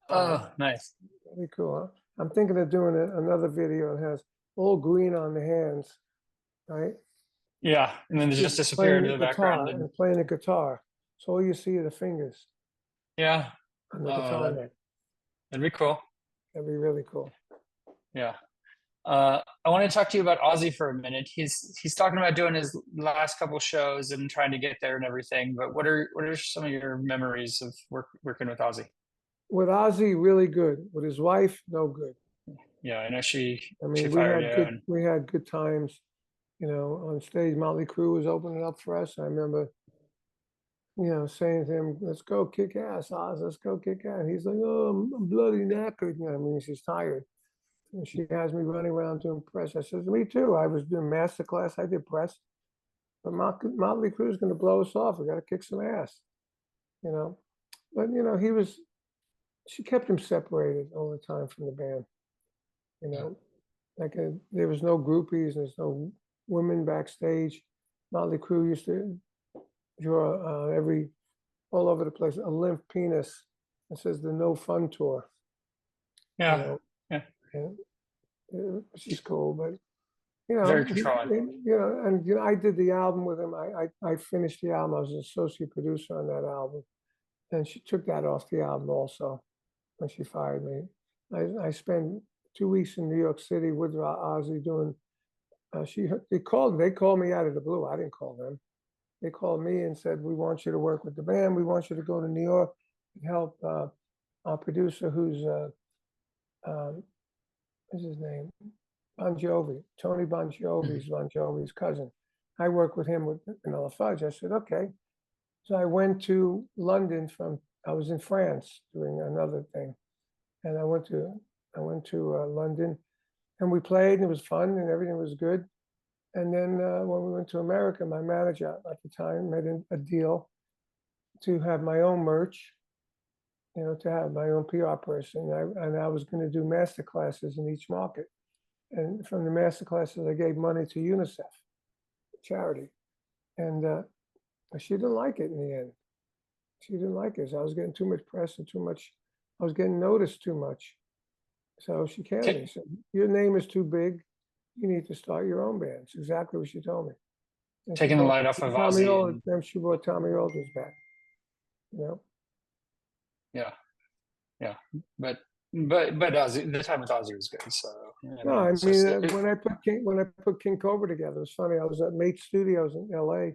Speaker 1: Oh, nice.
Speaker 2: Really cool. Huh? I'm thinking of doing another video that has all green on the hands, right?
Speaker 1: Yeah. And then they just disappear
Speaker 2: Playing
Speaker 1: into
Speaker 2: the
Speaker 1: the background.
Speaker 2: guitar and playing the guitar. So all you see are the fingers
Speaker 1: Yeah.
Speaker 2: on the
Speaker 1: Oh,
Speaker 2: guitar neck.
Speaker 1: that'd be cool.
Speaker 2: That'd be really cool.
Speaker 1: Yeah. I want to talk to you about Ozzy for a minute. He's talking about doing his last couple shows and trying to get there and everything. But what are some of your memories of working with Ozzy?
Speaker 2: With Ozzy, really good. With his wife, no good.
Speaker 1: Yeah, I know she
Speaker 2: I mean,
Speaker 1: fired you. And,
Speaker 2: we had good times, you know, on stage. Motley Crue was opening up for us. I remember, you know, saying to him, "Let's go kick ass, Oz. Let's go kick ass." And he's like, "Oh, I'm bloody knackered." You know, I mean, she's tired. And she has me running around doing press. I says, "Me too. I was doing master class. I did press. But Motley Crue's going to blow us off. We got to kick some ass, you know." But you know, she kept him separated all the time from the band. You know, like there was no groupies. There's no women backstage. Motley Crue used to draw all over the place a limp penis. It says the No Fun Tour.
Speaker 1: yeah,
Speaker 2: You know,
Speaker 1: yeah,
Speaker 2: and she's cool, but you know,
Speaker 1: very controlling.
Speaker 2: you know, and you know, I did the album with him. I finished the album. I was an associate producer on that album, and she took that off the album also when she fired me. I spent 2 weeks in New York City with Ozzy doing. They called me out of the blue. I didn't call them. They called me and said, "We want you to work with the band. We want you to go to New York and help our producer, who's what's his name? Bon Jovi, Tony Bon Jovi's Bon Jovi's cousin. I work with him with Vanilla Fudge." I said, "Okay." So I went to London I was in France doing another thing. And I went to London and we played and it was fun and everything was good. And then when we went to America, my manager at the time made a deal to have my own merch, you know, to have my own PR person. And I was going to do master classes in each market. And from the master classes, I gave money to UNICEF charity. And she didn't like it in the end. She didn't like it. So I was getting too much press and I was getting noticed too much. So she canned me. She said, "Your name is too big. You need to start your own band." That's exactly what she told me. And
Speaker 1: Taking the light off of Ozzy. And,
Speaker 2: then she brought Tommy Aldridge back. You know?
Speaker 1: Yeah, yeah, but Ozzy, the time with Ozzy was good. So
Speaker 2: No, I mean when I put King Cobra together, it was funny. I was at Mate Studios in L.A.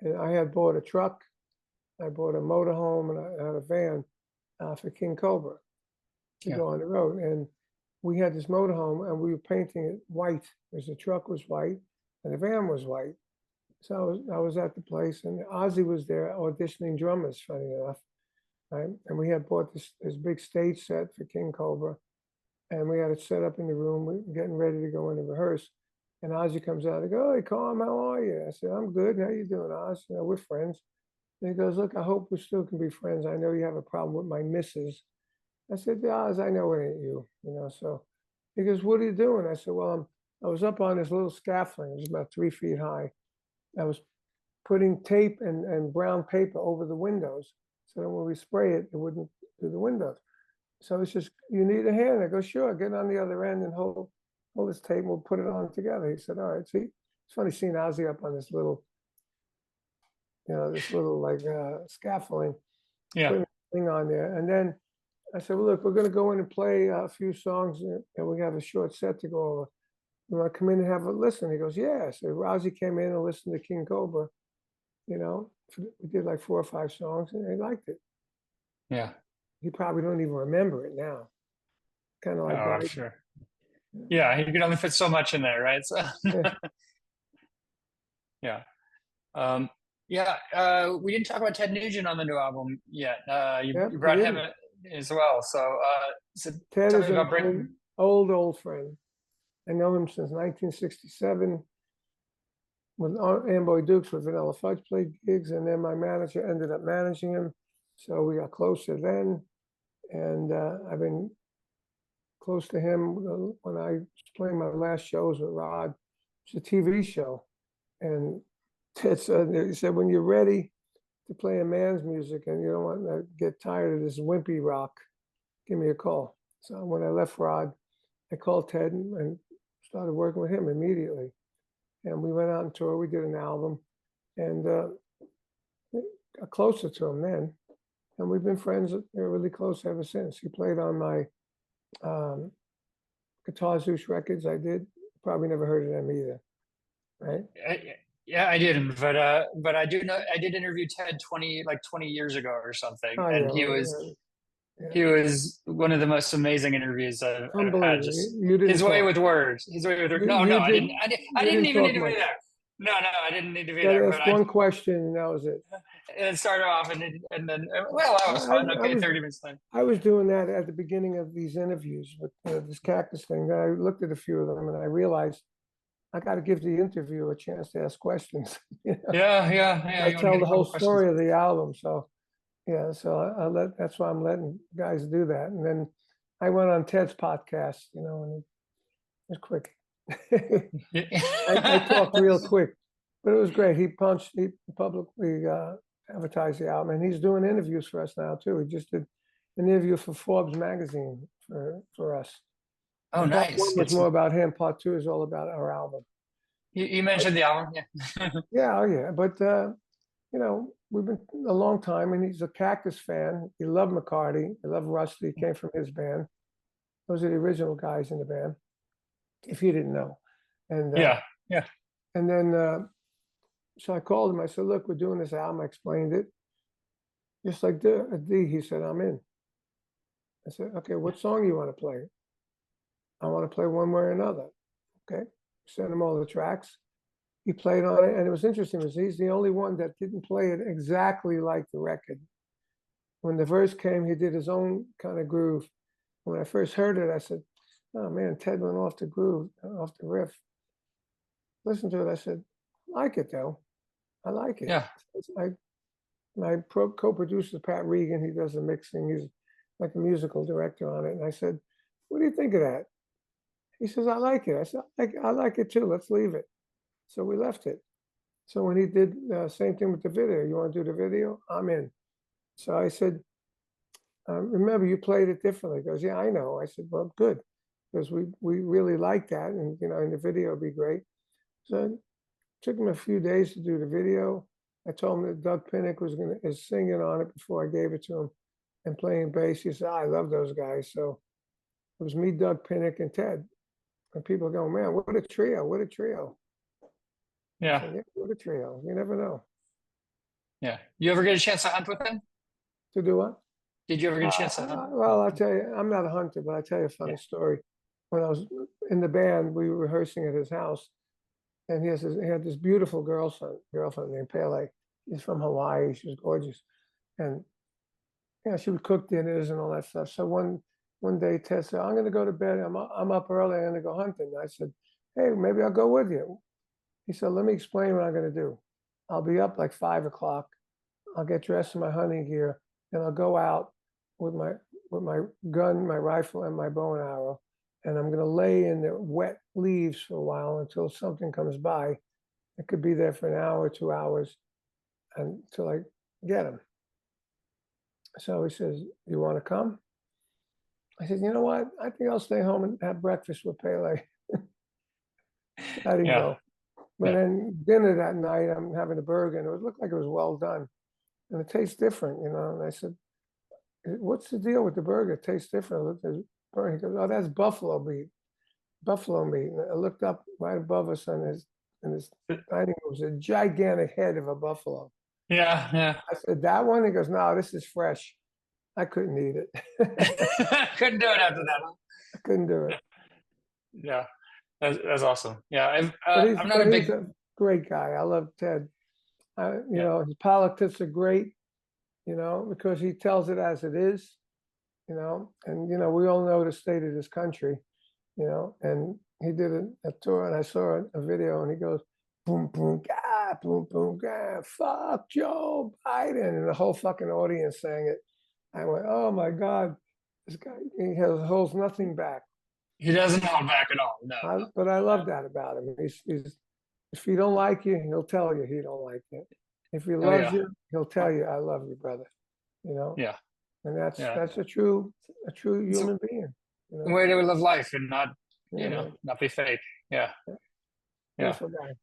Speaker 2: and I had bought a truck, I bought a motorhome, and I had a van for King Cobra to go on the road. And we had this motorhome, and we were painting it white because the truck was white and the van was white. So I was at the place, and Ozzy was there auditioning drummers, funny enough. Right? And we had bought this big stage set for King Cobra, and we had it set up in the room. We were getting ready to go in and rehearse. And Ozzy comes out and goes, "Hey, Carm, how are you?" I said, "I'm good. How you doing, Oz? You know, we're friends." And he goes, look, I hope we still can be friends. I know you have a problem with my missus. I said, yeah, as I know it ain't you, so he goes, what are you doing? I said, well, I was up on this little scaffolding. It was about 3 feet high. I was putting tape and brown paper over the windows. So that when we spray it, it wouldn't do the windows. So it's just, you need a hand. I go, sure, get on the other end and hold this tape and we'll put it on together. He said, all right. See, it's funny seeing Ozzy up on this little, like scaffolding,
Speaker 1: Yeah.
Speaker 2: putting the thing on there. And then I said, well, look, we're going to go in and play a few songs and we have a short set to go over. You want to come in and have a listen? He goes, yeah. So Ozzy came in and listened to King Cobra, we did like 4 or 5 songs and he liked it.
Speaker 1: Yeah.
Speaker 2: He probably don't even remember it now. Kind of like
Speaker 1: Oh,
Speaker 2: that.
Speaker 1: sure. Yeah, you can only fit so much in there, right? So,
Speaker 2: Yeah.
Speaker 1: we didn't talk about Ted Nugent on the new album yet. You
Speaker 2: Yep,
Speaker 1: brought
Speaker 2: we
Speaker 1: him
Speaker 2: didn't.
Speaker 1: as well. So
Speaker 2: Ted
Speaker 1: tell
Speaker 2: is
Speaker 1: me
Speaker 2: an
Speaker 1: about bringing.
Speaker 2: old friend. I know him since 1967. With Amboy Dukes with Vanilla Fudge played gigs, and then my manager ended up managing him. So we got closer then. And I've been close to him when I was playing my last shows with Rod. It's a TV show. And Ted said, he said, when you're ready to play a man's music and you don't want to get tired of this wimpy rock, give me a call. So when I left Rod, I called Ted and started working with him immediately. And we went out on tour. We did an album and got closer to him then. And we've been friends, really close ever since. He played on my Guitar Zeus records I did. Probably never heard of them either, right?
Speaker 1: Yeah, I didn't, but I do know I did interview Ted 20 years ago or something,
Speaker 2: Oh,
Speaker 1: and
Speaker 2: yeah, yeah.
Speaker 1: he was one of the most amazing interviews I've had.
Speaker 2: Unbelievable.
Speaker 1: Just
Speaker 2: You didn't
Speaker 1: his way
Speaker 2: talk.
Speaker 1: with words. His way with words. No,
Speaker 2: You
Speaker 1: no, I
Speaker 2: did.
Speaker 1: didn't. I
Speaker 2: You
Speaker 1: didn't
Speaker 2: didn't
Speaker 1: even need
Speaker 2: talk
Speaker 1: to be
Speaker 2: much.
Speaker 1: there. No, I didn't need to be
Speaker 2: Got
Speaker 1: there.
Speaker 2: to
Speaker 1: But
Speaker 2: ask one question, and that was it.
Speaker 1: it started off, and then well, that was fun.
Speaker 2: I
Speaker 1: Okay,
Speaker 2: was
Speaker 1: 30 minutes later.
Speaker 2: I was doing that at the beginning of these interviews with this cactus thing. Then I looked at a few of them, and I realized I got to give the interviewer a chance to ask questions.
Speaker 1: Yeah.
Speaker 2: I
Speaker 1: You want to
Speaker 2: tell
Speaker 1: get
Speaker 2: the
Speaker 1: a
Speaker 2: whole
Speaker 1: couple questions.
Speaker 2: story of the album, so yeah. So that's why I'm letting guys do that. And then I went on Ted's podcast, and it was quick. I talked real quick, but it was great. He publicly advertised the album, and he's doing interviews for us now too. He just did an interview for Forbes magazine for us.
Speaker 1: Oh,
Speaker 2: Part
Speaker 1: nice.
Speaker 2: one was more about him. Part two is all about our album.
Speaker 1: You mentioned the album, yeah.
Speaker 2: Yeah, oh yeah. But we've been a long time, and he's a Cactus fan. He loved McCarty. He loved Rusty. He came from his band. Those are the original guys in the band, if you didn't know. And
Speaker 1: Yeah.
Speaker 2: and then so I called him. I said, look, we're doing this album. I explained it. Just like Dee, he said, I'm in. I said, okay, what song you want to play? I want to play One Way or Another. Okay. Sent him all the tracks. He played on it, and it was interesting because he's the only one that didn't play it exactly like the record. When the verse came, he did his own kind of groove. When I first heard it, I said, oh man, Ted went off the groove, off the riff. Listen to it, I said, I like it though. I like it.
Speaker 1: Yeah.
Speaker 2: My co-producer, Pat Regan, he does the mixing. He's like a musical director on it. And I said, what do you think of that? He says, I like it. I said, I like it too. Let's leave it. So we left it. So when he did the same thing with the video, you want to do the video? I'm in. So I said, remember, you played it differently. He goes, yeah, I know. I said, well, good. Because we really like that. And, in the video would be great. So it took him a few days to do the video. I told him that Doug Pinnick is singing on it before I gave it to him and playing bass. He said, I love those guys. So it was me, Doug Pinnick, and Ted. And people go, man, what a trio. What a trio.
Speaker 1: Yeah.
Speaker 2: Said, yeah, what a trio. You never know.
Speaker 1: Yeah. You ever get a chance to hunt with him?
Speaker 2: To do what?
Speaker 1: Did you ever get a chance to hunt?
Speaker 2: Well, I'll tell you, I'm not a hunter, but I'll tell you a funny story. When I was in the band, we were rehearsing at his house, and he had this beautiful girlfriend named Pele. She's from Hawaii. She was gorgeous. And she would cook dinners and all that stuff. So one day Ted said, I'm going to go to bed. I'm up early. I'm going to go hunting. I said, hey, maybe I'll go with you. He said, let me explain what I'm going to do. I'll be up like 5 o'clock. I'll get dressed in my hunting gear, and I'll go out with my gun, my rifle, and my bow and arrow, and I'm gonna lay in the wet leaves for a while until something comes by. It could be there for an hour, 2 hours, until I get him. So he says, "You want to come?" I said, "You know what? I think I'll stay home and have breakfast with Pele." I didn't
Speaker 1: Yeah.
Speaker 2: go. But then dinner that night, I'm having a burger, and it looked like it was well done, and it tastes different, you know. And I said, "What's the deal with the burger? It tastes different." I looked at his burger. He goes, "Oh, that's buffalo meat. Buffalo meat." And I looked up right above us on his dining room was a gigantic head of a buffalo.
Speaker 1: Yeah. Yeah.
Speaker 2: I said, "That one?" He goes, "No, this is fresh." I couldn't eat it.
Speaker 1: Couldn't do it after that.
Speaker 2: I couldn't do it.
Speaker 1: Yeah. That's awesome. Yeah. I'm not
Speaker 2: But
Speaker 1: a
Speaker 2: he's
Speaker 1: big,
Speaker 2: a great guy. I love Ted. You
Speaker 1: yeah.
Speaker 2: know, his politics are great, you know, because he tells it as it is, you know, and, you know, we all know the state of this country, you know, and he did a tour, and I saw a video, and he goes, boom, boom, gah, boom, boom, gah, fuck Joe Biden. And the whole fucking audience sang it. I went, oh my God, this guy, he holds nothing back.
Speaker 1: He doesn't hold back at all. No.
Speaker 2: But I love that about him. He's if he don't like you, he'll tell you he don't like you. If he
Speaker 1: Oh,
Speaker 2: loves
Speaker 1: yeah.
Speaker 2: you, he'll tell you, "I love you, brother." You know,
Speaker 1: Yeah.
Speaker 2: and
Speaker 1: Yeah.
Speaker 2: that's a true
Speaker 1: It's
Speaker 2: human being. You
Speaker 1: a
Speaker 2: know,
Speaker 1: way to live life and not,
Speaker 2: yeah, man.
Speaker 1: not be fake. Yeah. Yeah.
Speaker 2: Beautiful guy.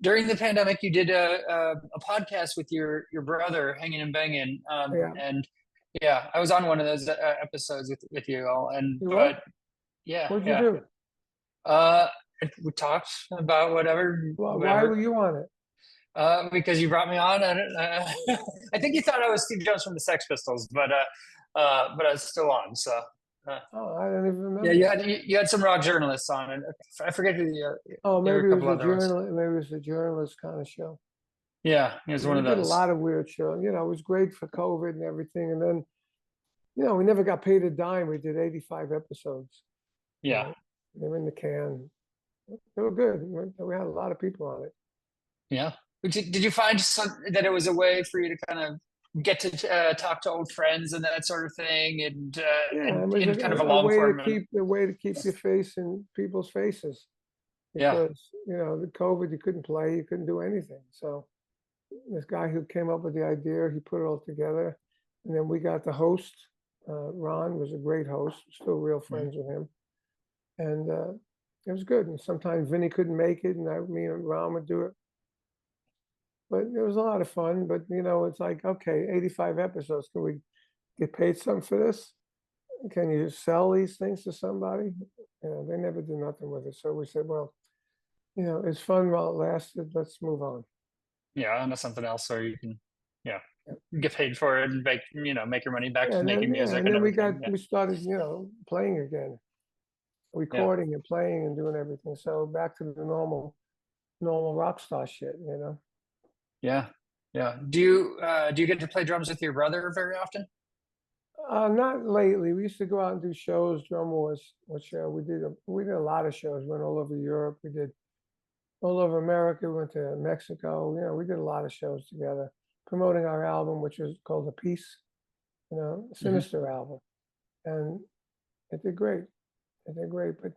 Speaker 1: During the pandemic, you did a podcast with your brother, Hangin Bangin,
Speaker 2: Yeah,
Speaker 1: and yeah, I was on one of those episodes with you all, and
Speaker 2: you what?
Speaker 1: but yeah,
Speaker 2: What'd you
Speaker 1: yeah,
Speaker 2: do?
Speaker 1: uh, we talked about
Speaker 2: Why were
Speaker 1: whatever,
Speaker 2: you on it?
Speaker 1: because you brought me on, and I think you thought I was Steve Jones from the Sex Pistols, but I was still on, so.
Speaker 2: Oh, I don't even
Speaker 1: Yeah,
Speaker 2: remember.
Speaker 1: you had some rock journalists on, and I forget who
Speaker 2: Oh,
Speaker 1: there were
Speaker 2: maybe
Speaker 1: a
Speaker 2: it
Speaker 1: couple
Speaker 2: was a
Speaker 1: other ones.
Speaker 2: journalist. Maybe it was a journalist kind of show.
Speaker 1: Yeah, it was
Speaker 2: Yeah,
Speaker 1: one
Speaker 2: we
Speaker 1: of
Speaker 2: did a
Speaker 1: those.
Speaker 2: lot of weird shows. You know, it was great for COVID and everything. And then, you know, we never got paid a dime. We did 85 episodes. You
Speaker 1: Yeah,
Speaker 2: know, they're in the can. They were good. We had a lot of people on it.
Speaker 1: yeah. But did you find that it was a way for you to kind of get to talk to old friends and that sort of thing, and
Speaker 2: Yeah, it was
Speaker 1: in kind of a
Speaker 2: a
Speaker 1: long form?
Speaker 2: way to keep your face in people's faces,
Speaker 1: Yeah,
Speaker 2: because you know the COVID, you couldn't play, you couldn't do anything. So this guy who came up with the idea, he put it all together, and then we got the host. Ron was a great host. Still real
Speaker 1: mhm.
Speaker 2: friends with him, and it was good. And sometimes Vinny couldn't make it, and me and Ron would do it. But it was a lot of fun. But you know, it's like, okay, 85 episodes. Can we get paid something for this? Can you sell these things to somebody? You know, they never do nothing with it. So we said, well, you know, it's fun while it lasted. Let's move on.
Speaker 1: Yeah, and that's something else, or you can, yeah,
Speaker 2: Yeah,
Speaker 1: get paid for it and make your money back
Speaker 2: yeah,
Speaker 1: to making music
Speaker 2: and
Speaker 1: and
Speaker 2: then
Speaker 1: everything. Yeah,
Speaker 2: we started, you know, playing again,
Speaker 1: yeah,
Speaker 2: recording and playing and doing everything. So back to the normal rock star shit, you know.
Speaker 1: yeah, yeah. Do you get to play drums with your brother very often?
Speaker 2: Not lately. We used to go out and do shows, drum wars, which we did a lot of shows. Went all over Europe. We did all over America. We went to Mexico. You know, we did a lot of shows together, promoting our album, which was called Appice, you know,
Speaker 1: Hmm.
Speaker 2: Sinister album, and it did great. It did great. But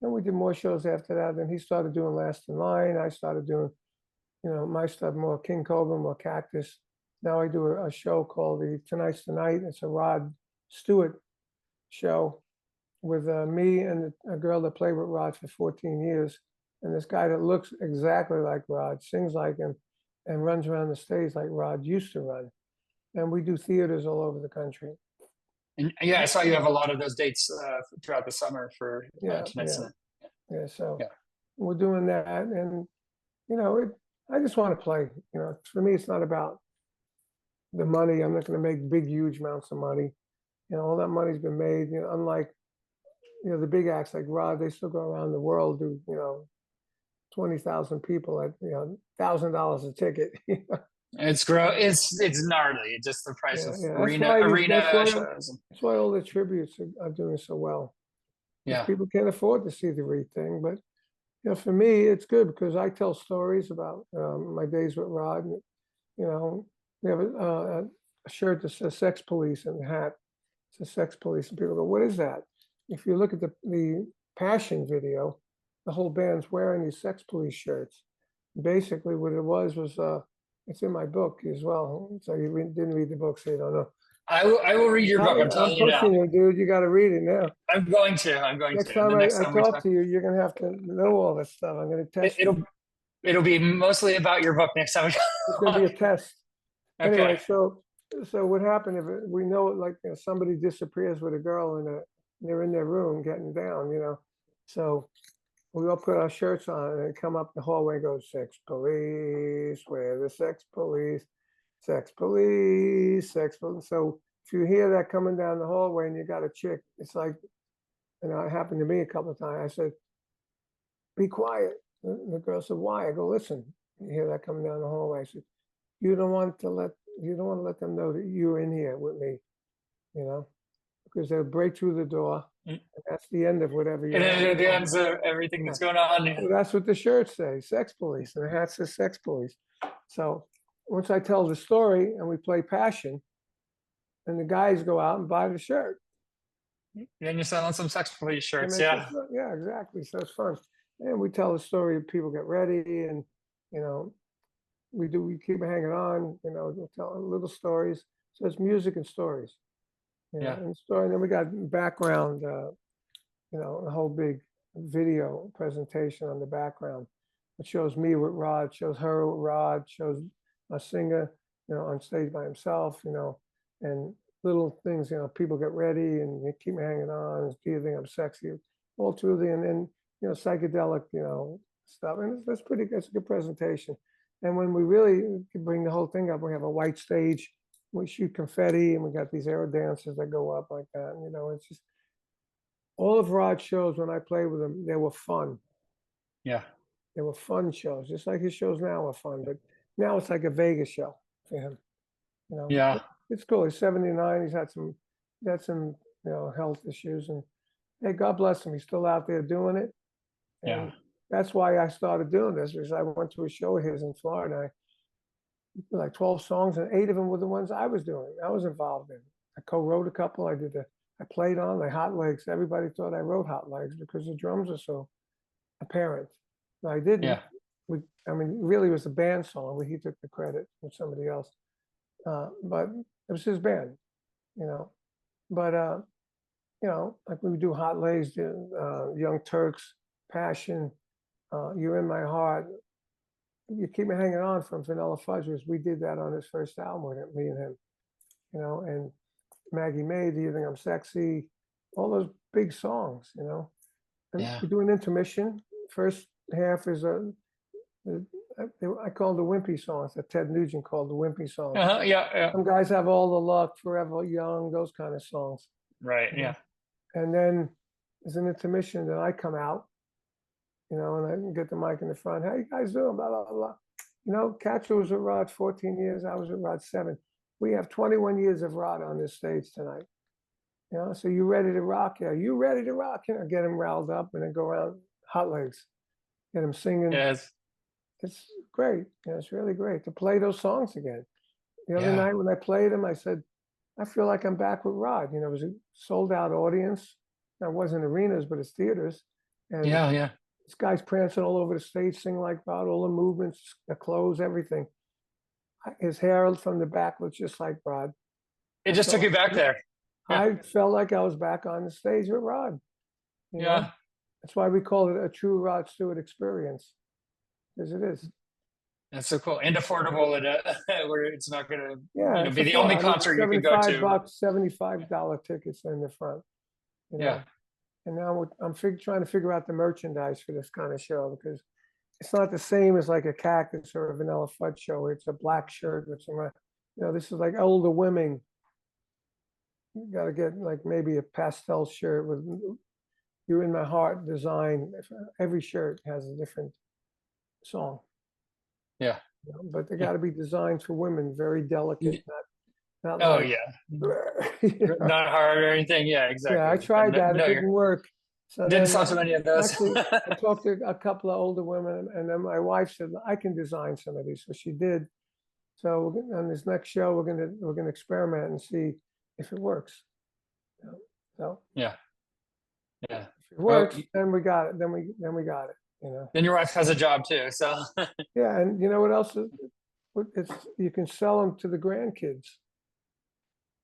Speaker 2: then we did more shows after that. Then he started doing Last in Line. I started doing, you know, my stuff, more King Cobra, more Cactus. Now I do a show called the Tonight's the Night. It's a Rod Stewart show with me and a girl that played with Rod for 14 years, and this guy that looks exactly like Rod, sings like him, and runs around the stage like Rod used to run. And we do theaters all over the country.
Speaker 1: And yeah, I saw you have a lot of those dates throughout the summer for
Speaker 2: Yeah,
Speaker 1: tonight's
Speaker 2: yeah,
Speaker 1: night.
Speaker 2: yeah. So
Speaker 1: Yeah,
Speaker 2: we're doing that, and you know, I just want to play. You know, for me, it's not about the money. I'm not going to make big, huge amounts of money. You know, all that money's been made. You know, unlike the big acts like Rod, they still go around the world, do 20,000 people at $1,000 a ticket.
Speaker 1: it's gnarly. It's just the price
Speaker 2: Yeah,
Speaker 1: of
Speaker 2: yeah.
Speaker 1: arena shows.
Speaker 2: That's why all the tributes are doing so well, because
Speaker 1: Yeah,
Speaker 2: people can't afford to see the real thing. But for me, it's good because I tell stories about my days with Rod. you know, we have a shirt that says Sex Police and a hat says Sex Police. And people go, what is that? If you look at the Passion video, the whole band's wearing these Sex Police shirts. Basically, what it was, it's in my book as well. So you didn't read the book, so you don't know.
Speaker 1: I will read your book. I'm telling you now.
Speaker 2: pushing you, dude. You got to read it now.
Speaker 1: I'm going to.
Speaker 2: Next time I talk to you, you're going to have to know all this stuff. I'm going to test you.
Speaker 1: It'll be mostly about your book next time.
Speaker 2: It's going to be a test.
Speaker 1: Okay.
Speaker 2: Anyway, so what happened if we know, like, somebody disappears with a girl and they're in their room getting down, so we all put our shirts on and come up the hallway and go, Sex Police, where the Sex Police, Sex Police, Sex Police. So if you hear that coming down the hallway and you got a chick, it's like, it happened to me a couple of times. I said, be quiet. The girl said, why? I go, listen, you hear that coming down the hallway. I said, you don't want to let them know that you're in here with me, because they'll break through the door. And that's the end of whatever you're
Speaker 1: and it ends of everything that's going on.
Speaker 2: So that's what the shirts say, Sex Police, and the hat says Sex Police. So once I tell the story and we play Passion, and the guys go out and buy the shirt.
Speaker 1: Then you're selling some Sex Police shirts,
Speaker 2: yeah, exactly. So it's fun, and we tell the story. People get ready, and we keep hanging on. We'll tell little stories. So it's music and stories. And story. And then we got background. A whole big video presentation on the background. It shows me with Rod, shows her with Rod, shows a singer, on stage by himself, and little things, people get ready and you keep me hanging on. Do you think I'm sexy? All through and then, psychedelic, stuff. And that's pretty good. It's a good presentation. And when we really bring the whole thing up, we have a white stage, we shoot confetti, and we got these aero dancers that go up like that. And, it's just, all of Rod's shows when I played with him, they were fun.
Speaker 1: Yeah.
Speaker 2: They were fun shows, just like his shows now are fun. But now it's like a Vegas show for him.
Speaker 1: Yeah.
Speaker 2: It's cool. He's 79. He's had some health issues, and hey, God bless him. He's still out there doing it. And that's why I started doing this, because I went to a show of his in Florida. Like 12 songs, and 8 of them were the ones I was doing. I was involved in. I co-wrote a couple. I played on like Hot Legs. Everybody thought I wrote Hot Legs because the drums are so apparent. No, I didn't.
Speaker 1: Yeah.
Speaker 2: Really, it was a band song. He took the credit with somebody else. But it was his band, But like we do Hot Legs, Young Turks, Passion, You're in My Heart. You Keep Me Hanging On from Vanilla Fudge. We did that on his first album with him, me and him, and Maggie May, Do You Think I'm Sexy? All those big songs, And we do an intermission. First half is I call the wimpy songs that Ted Nugent called the wimpy songs. Some guys have All the Luck, Forever Young, those kind of songs.
Speaker 1: Right. Yeah.
Speaker 2: And then there's an intermission that I come out, and I get the mic in the front. How you guys doing? Blah, blah, blah. Catcher was with Rod 14 years. I was with Rod 7. We have 21 years of Rod on this stage tonight. So you ready to rock? Yeah, you ready to rock? Get him riled up and then go around Hot Legs. Get him singing.
Speaker 1: Yes.
Speaker 2: It's great. It's really great to play those songs again. The other night when I played them, I said, I feel like I'm back with Rod. It was a sold out audience. Now, it wasn't arenas, but it's theaters. And this guy's prancing all over the stage, singing like Rod, all the movements, the clothes, everything. His hair from the back looks just like Rod.
Speaker 1: It just took you back there.
Speaker 2: I felt like I was back on the stage with Rod. That's why we call it a true Rod Stewart experience, because it is.
Speaker 1: That's so cool and affordable, where it's not going to be the
Speaker 2: fun.
Speaker 1: only concert you can go to.
Speaker 2: $75 tickets in the front. And now I'm trying to figure out the merchandise for this kind of show, because it's not the same as like a Cactus or a Vanilla Fudge show. It's a black shirt with some, this is like older women. You got to get like maybe a pastel shirt with You're in My Heart design. Every shirt has a different song.
Speaker 1: Yeah.
Speaker 2: But they got to be designed for women, very delicate, not
Speaker 1: not hard or anything. Yeah, exactly.
Speaker 2: Yeah, I tried that. It didn't work. So
Speaker 1: didn't saw so many of those.
Speaker 2: Actually, I talked to a couple of older women, and then my wife said, I can design some of these. So she did. So on this next show, we're gonna experiment and see if it works. You know? So
Speaker 1: Yeah. Yeah.
Speaker 2: if it
Speaker 1: Well,
Speaker 2: works, then we got it. Then we got it. You know.
Speaker 1: then your wife has a job too. So
Speaker 2: Yeah, and you know what else? It's you can sell them to the grandkids.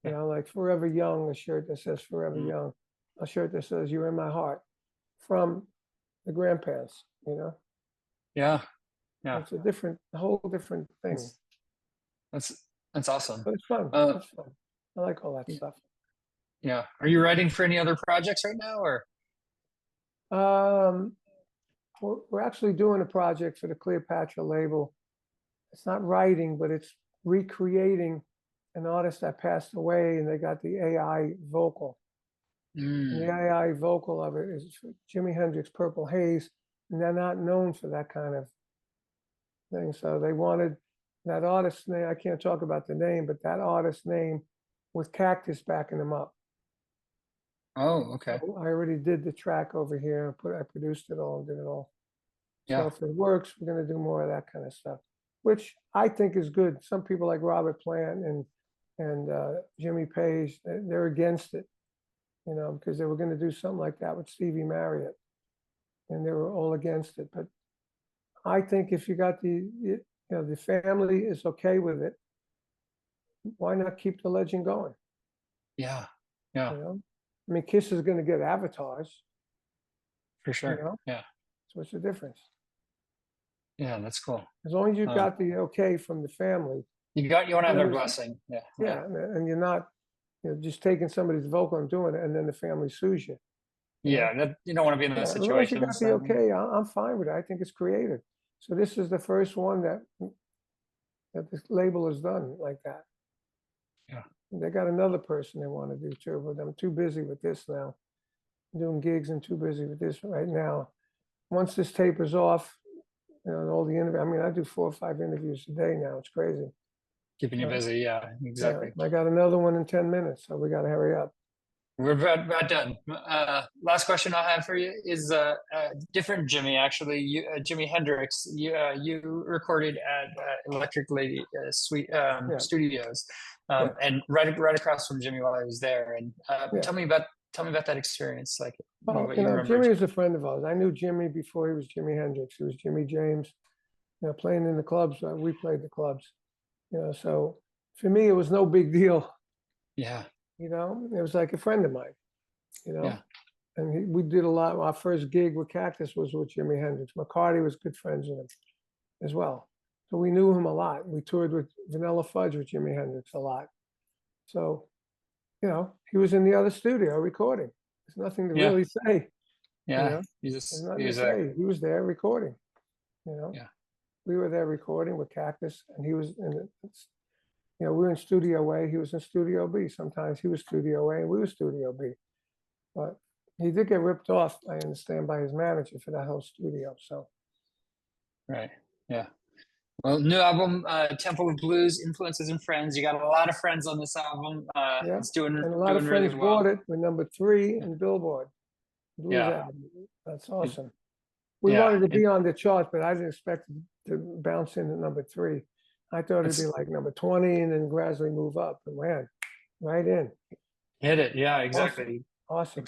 Speaker 2: You
Speaker 1: Yeah.
Speaker 2: know, like Forever Young, a shirt that says Forever
Speaker 1: Mhm.
Speaker 2: Young, a shirt that says You're in My Heart, from the grandparents. You know,
Speaker 1: Yeah. Yeah.
Speaker 2: it's a whole different thing.
Speaker 1: That's that's that's awesome.
Speaker 2: But it's fun.
Speaker 1: Uh,
Speaker 2: It's fun. I like all that
Speaker 1: y-
Speaker 2: stuff.
Speaker 1: yeah. Are you writing for any other projects right now, or?
Speaker 2: Um, we're actually doing a project for the Cleopatra label. It's not writing, but it's recreating an artist that passed away, and they got the AI vocal. And the
Speaker 1: Mm.
Speaker 2: AI vocal of it is Jimi Hendrix Purple Haze, and they're not known for that kind of thing. So they wanted that artist's name. I can't talk about the name, but that artist's name with Cactus backing them up.
Speaker 1: Oh, okay.
Speaker 2: So I already did the track over here. I produced it all, did it all. So
Speaker 1: Yeah.
Speaker 2: if it works, we're going to do more of that kind of stuff, which I think is good. Some people like Robert Plant and Jimmy Page, they're against it, you know, because they were going to do something like that with Stevie Marriott, and they were all against it. But I think if you got the family is okay with it, why not keep the legend going?
Speaker 1: Yeah. Yeah.
Speaker 2: You know, I mean, Kiss is going to get avatars,
Speaker 1: For
Speaker 2: you
Speaker 1: sure.
Speaker 2: know,
Speaker 1: Yeah.
Speaker 2: so what's the difference?
Speaker 1: Yeah. That's cool.
Speaker 2: As long as you
Speaker 1: Um,
Speaker 2: got the okay from the family,
Speaker 1: you want to have their
Speaker 2: there's-
Speaker 1: blessing. Yeah.
Speaker 2: yeah, and you're not, you know, just taking somebody's vocal and doing it, and then the family sues you. You know?
Speaker 1: Yeah. You don't want to be in
Speaker 2: Yeah,
Speaker 1: those
Speaker 2: as long as you got
Speaker 1: situations.
Speaker 2: the okay, I'm fine with it. I think it's creative. So this is the first one that this label has done like that.
Speaker 1: Yeah.
Speaker 2: They got another person they want to do too, but I'm too busy with this now. I'm doing gigs and too busy with this right now. Once this tapers off, you know, and all the interview, I mean, I do 4 or 5 interviews a day now. It's crazy.
Speaker 1: Keeping you
Speaker 2: Right.
Speaker 1: busy. Yeah. Exactly.
Speaker 2: Yeah, I got another one in 10 minutes, so we got to hurry up.
Speaker 1: We're about done. Last question I'll have for you is different Jimmy, actually. Jimi Hendrix, you recorded at Electric Lady
Speaker 2: Yeah,
Speaker 1: Studios,
Speaker 2: yeah,
Speaker 1: and right across from Jimmy while I was there. And
Speaker 2: yeah.
Speaker 1: tell me about that experience, like
Speaker 2: Well,
Speaker 1: what
Speaker 2: you
Speaker 1: you
Speaker 2: know,
Speaker 1: remember.
Speaker 2: Jimmy was a friend of ours. I knew Jimmy before he was Jimi Hendrix. He was Jimmy James. You know, playing in the clubs. We played the clubs. You know, so for me, it was no big deal.
Speaker 1: Yeah,
Speaker 2: You know, it was like a friend of mine. You know,
Speaker 1: yeah,
Speaker 2: and we did a lot. Our first gig with Cactus was with Jimi Hendrix. McCarty was good friends with him as well. So we knew him a lot. We toured with Vanilla Fudge with Jimi Hendrix a lot. So, you know, he was in the other studio recording. There's nothing to
Speaker 1: yeah,
Speaker 2: really say, you
Speaker 1: yeah.
Speaker 2: know, there's
Speaker 1: He
Speaker 2: nothing to
Speaker 1: was
Speaker 2: say. He was there recording, you know.
Speaker 1: yeah,
Speaker 2: We were there recording with Cactus, and he was in it. You know, we were in Studio A, he was in Studio B. Sometimes he was Studio A and we were Studio B. But he did get ripped off, I understand, by his manager for that whole studio. So
Speaker 1: right, yeah. Well, new album, Temple of Blues, Influences and Friends. You got a lot of friends on this album.
Speaker 2: yeah,
Speaker 1: It's doing
Speaker 2: and a lot of
Speaker 1: really
Speaker 2: friends bought
Speaker 1: well.
Speaker 2: it. We're #3 in Billboard Blues
Speaker 1: Yeah,
Speaker 2: album. That's
Speaker 1: it-
Speaker 2: awesome. We
Speaker 1: yeah,
Speaker 2: wanted to be on the charts, but I didn't expect to bounce in at #3. I thought it'd be
Speaker 1: it's
Speaker 2: like number 20 and then gradually move up. And man, right in.
Speaker 1: hit it. Yeah,
Speaker 2: Awesome.
Speaker 1: exactly.
Speaker 2: Awesome.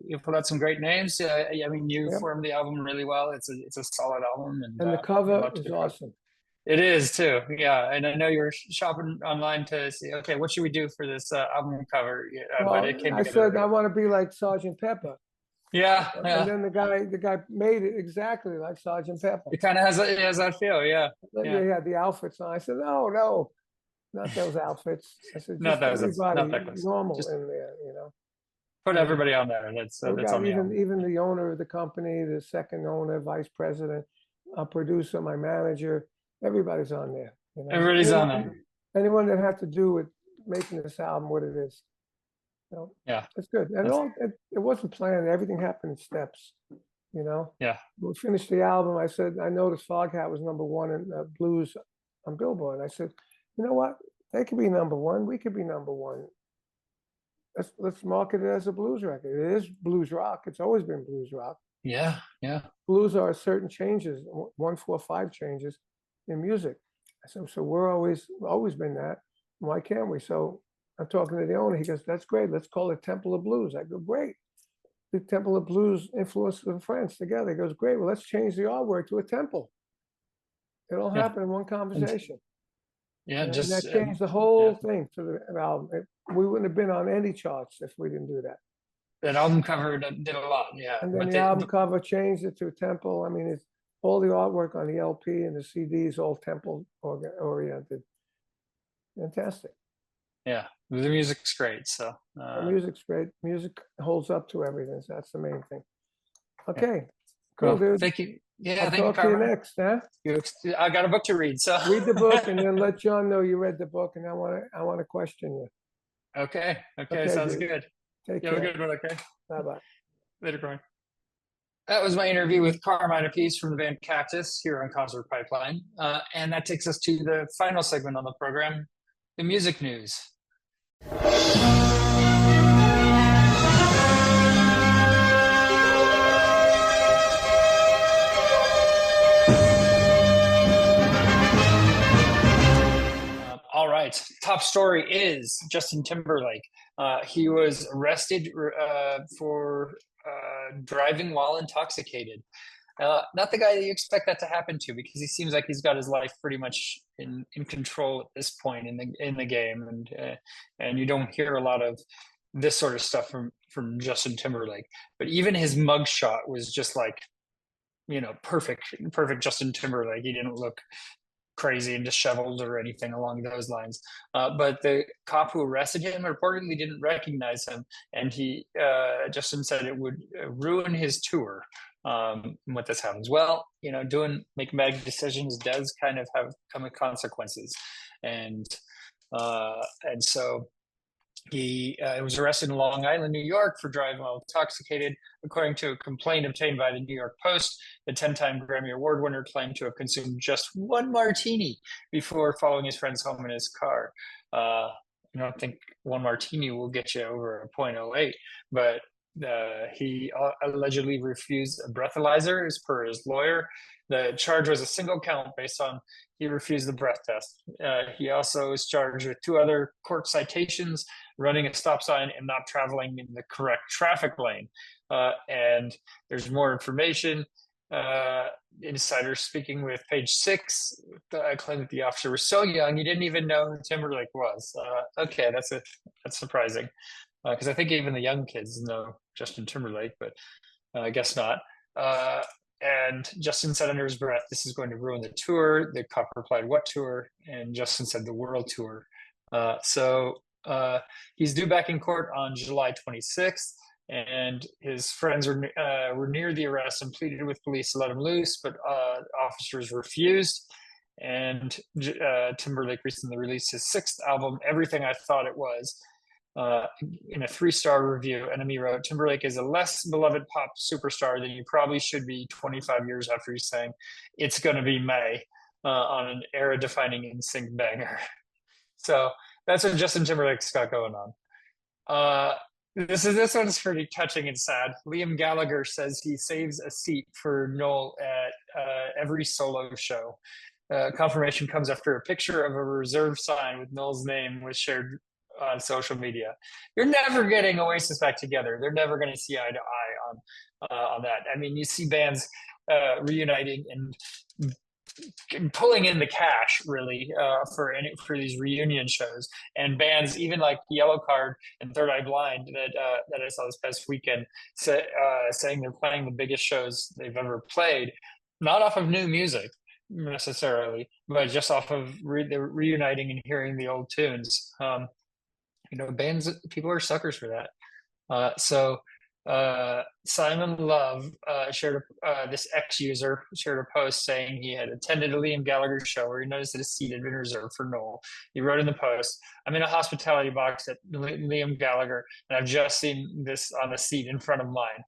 Speaker 1: You pulled out some great names. I mean, you
Speaker 2: Yep.
Speaker 1: formed the album really well. It's a solid album,
Speaker 2: And the
Speaker 1: a
Speaker 2: cover
Speaker 1: lot to
Speaker 2: is
Speaker 1: be proud of.
Speaker 2: awesome.
Speaker 1: It is too. Yeah, and I know you were shopping online to see, okay, what should we do for this album cover? But it
Speaker 2: Well,
Speaker 1: came
Speaker 2: I
Speaker 1: together
Speaker 2: said
Speaker 1: really
Speaker 2: I
Speaker 1: well.
Speaker 2: want to be like Sergeant Pepper.
Speaker 1: Yeah,
Speaker 2: And
Speaker 1: yeah.
Speaker 2: then the guy made it exactly like Sergeant Pepper.
Speaker 1: It kind of it has that feel. Yeah,
Speaker 2: Yeah,
Speaker 1: yeah.
Speaker 2: he had the outfits on. I said, no, not those outfits. I said,
Speaker 1: Not
Speaker 2: just
Speaker 1: that
Speaker 2: everybody
Speaker 1: not that close.
Speaker 2: normal
Speaker 1: Just
Speaker 2: in there, you know.
Speaker 1: put
Speaker 2: Yeah.
Speaker 1: everybody on there.
Speaker 2: We
Speaker 1: That's
Speaker 2: got
Speaker 1: on the album.
Speaker 2: even the owner of the company, the second owner, vice president, a producer, my manager, everybody's on there. You know,
Speaker 1: Everybody's on there.
Speaker 2: anyone that had to do with making this album what it is. You know,
Speaker 1: Yeah,
Speaker 2: it's good. And it wasn't planned. Everything happened in steps. You know,
Speaker 1: yeah,
Speaker 2: we finished the album. I said, I noticed Foghat was #1 in blues on Billboard. I said, you know what? They could be #1. We could be #1. Let's market it as a blues record. It is blues rock. It's always been blues rock.
Speaker 1: yeah, yeah.
Speaker 2: Blues are certain changes, 1, 4, 5 changes in music. I So we're always been that. Why can't we? So I'm talking to the owner. He goes, "That's great. Let's call it Temple of Blues." I go, "Great." The Temple of Blues influenced the friends together. He goes, "Great. Well, let's change the artwork to a temple." It all
Speaker 1: Yeah.
Speaker 2: happened in one conversation.
Speaker 1: Yeah,
Speaker 2: And
Speaker 1: just
Speaker 2: that changed the whole thing for the album. We wouldn't have been on any charts if we didn't do that.
Speaker 1: that album cover did a lot. Yeah,
Speaker 2: And then
Speaker 1: but
Speaker 2: the album cover changed it to a temple. I mean, it's all the artwork on the LP and the CD is all temple oriented. Fantastic.
Speaker 1: yeah, the music's great. So
Speaker 2: The music's great. Music holds up to everything. So that's the main thing.
Speaker 1: yeah.
Speaker 2: Okay. Cool,
Speaker 1: Well,
Speaker 2: dude.
Speaker 1: thank you. Yeah,
Speaker 2: I'll
Speaker 1: thank you,
Speaker 2: talk to you
Speaker 1: Carmine.
Speaker 2: next, huh?
Speaker 1: I got a book to read, so
Speaker 2: Read the book and then let John know you read the book, and I want to question you.
Speaker 1: Okay,
Speaker 2: Okay,
Speaker 1: sounds
Speaker 2: dude.
Speaker 1: good.
Speaker 2: Take
Speaker 1: You have a
Speaker 2: care.
Speaker 1: good one. Okay,
Speaker 2: Bye-bye.
Speaker 1: later, Carmine. That was my interview with Carmine Appice from the band Cactus here on Concert Pipeline, and that takes us to the final segment on the program, the music news. All right. Top story is Justin Timberlake. He was arrested for driving while intoxicated. Not the guy that you expect that to happen to, because he seems like he's got his life pretty much in control at this point in the game, and you don't hear a lot of this sort of stuff from Justin Timberlake. But even his mugshot was just like, perfect Justin Timberlake. He didn't look crazy and disheveled or anything along those lines. But the cop who arrested him reportedly didn't recognize him, and Justin said it would ruin his tour when this happens. Well, making bad decisions does kind of come with consequences, and so he was arrested in Long Island, New York, for driving while intoxicated. According to a complaint obtained by the New York Post, the 10-time Grammy Award winner claimed to have consumed just one martini before following his friends home in his car. I don't think one martini will get you over a .08, but he allegedly refused a breathalyzer, as per his lawyer. The charge was a single count based on he refused the breath test. He also is charged with 2 other court citations, running a stop sign and not traveling in the correct traffic lane. And there's more information. Insiders speaking with Page 6 claimed that the officer was so young he didn't even know who Timberlake was. Okay, that's surprising, because I think even the young kids know Justin Timberlake, but I guess not. And Justin said under his breath, "This is going to ruin the tour." The cop replied, "What tour?" And Justin said, "The world tour." So he's due back in court on July 26th, and his friends were near the arrest and pleaded with police to let him loose, but officers refused. And Timberlake recently released his 6th album, Everything I Thought It Was. In a 3-star review, Enemy wrote, "Timberlake is a less beloved pop superstar than you probably should be 25 years after he's saying It's Gonna Be May on an era-defining NSYNC banger." So that's what Justin Timberlake's got going on. This one's pretty touching and sad. Liam Gallagher says he saves a seat for Noel at every solo show. Confirmation comes after a picture of a reserved sign with Noel's name was shared on social media. You're never getting Oasis back together. They're never going to see eye to eye on that. I mean, you see bands reuniting and pulling in the cash really for these reunion shows, and bands even like Yellow Card and Third Eye Blind that I saw this past weekend saying they're playing the biggest shows they've ever played, not off of new music necessarily, but just off of reuniting and hearing the old tunes. Bands, people are suckers for that. So Simon Love this ex-user shared a post saying he had attended a Liam Gallagher show where he noticed that a seat had been reserved for Noel. He wrote in the post, "I'm in a hospitality box at Liam Gallagher, and I've just seen this on a seat in front of mine."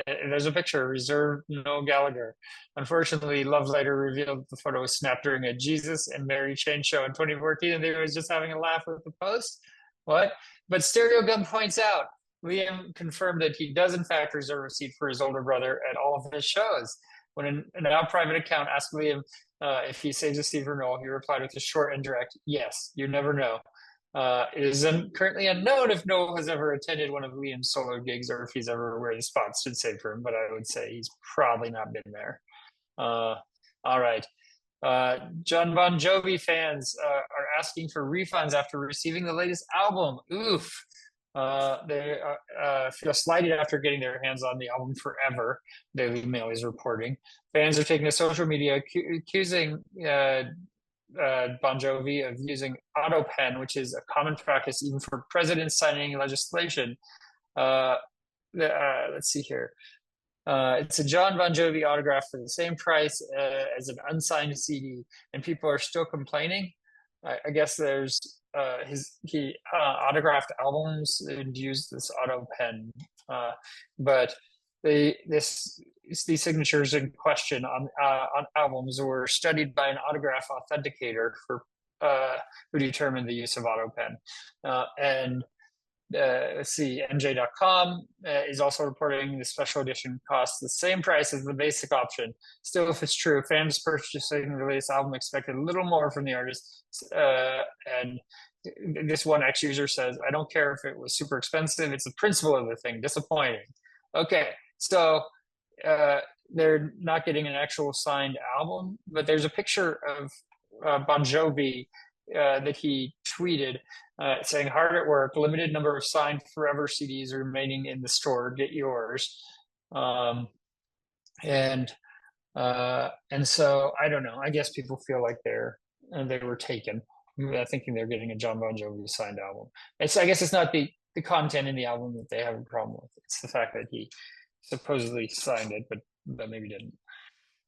Speaker 1: And there's a picture, reserved Noel Gallagher. Unfortunately, Love later revealed the photo was snapped during a Jesus and Mary Chain show in 2014, and they was just having a laugh with the post. What? But Stereo Gun points out, Liam confirmed that he does in fact reserve a seat for his older brother at all of his shows. When a now private account asked Liam if he saves a seat for Noel, he replied with a short and direct, "Yes, you never know." It is currently unknown if Noel has ever attended one of Liam's solo gigs or if he's ever aware the spot stood saved for him, but I would say he's probably not been there. All right. John Bon Jovi fans are asking for refunds after receiving the latest album. Oof. They feel slighted after getting their hands on the album Forever, Daily Mail is reporting. Fans are taking to social media accusing Bon Jovi of using auto pen, which is a common practice even for presidents signing legislation. Let's see here. It's a John Bon Jovi autograph for the same price as an unsigned CD, and people are still complaining. I guess there's he autographed albums and used this auto pen, but these signatures in question on albums were studied by an autograph authenticator for who determined the use of auto pen, and let's see, NJ.com is also reporting the special edition costs the same price as the basic option. Still, if it's true, fans purchasing the latest album expected a little more from the artist. And this one ex-user says, "I don't care if it was super expensive. It's the principle of the thing. Disappointing." Okay, so they're not getting an actual signed album, but there's a picture of Bon Jovi that he tweeted saying, "Hard at work, limited number of signed Forever CDs remaining in the store. Get yours." And so I don't know. I guess people feel like they were taken, thinking they're getting a John Bon Jovi signed album. I guess it's not the content in the album that they have a problem with. It's the fact that he supposedly signed it, but maybe didn't.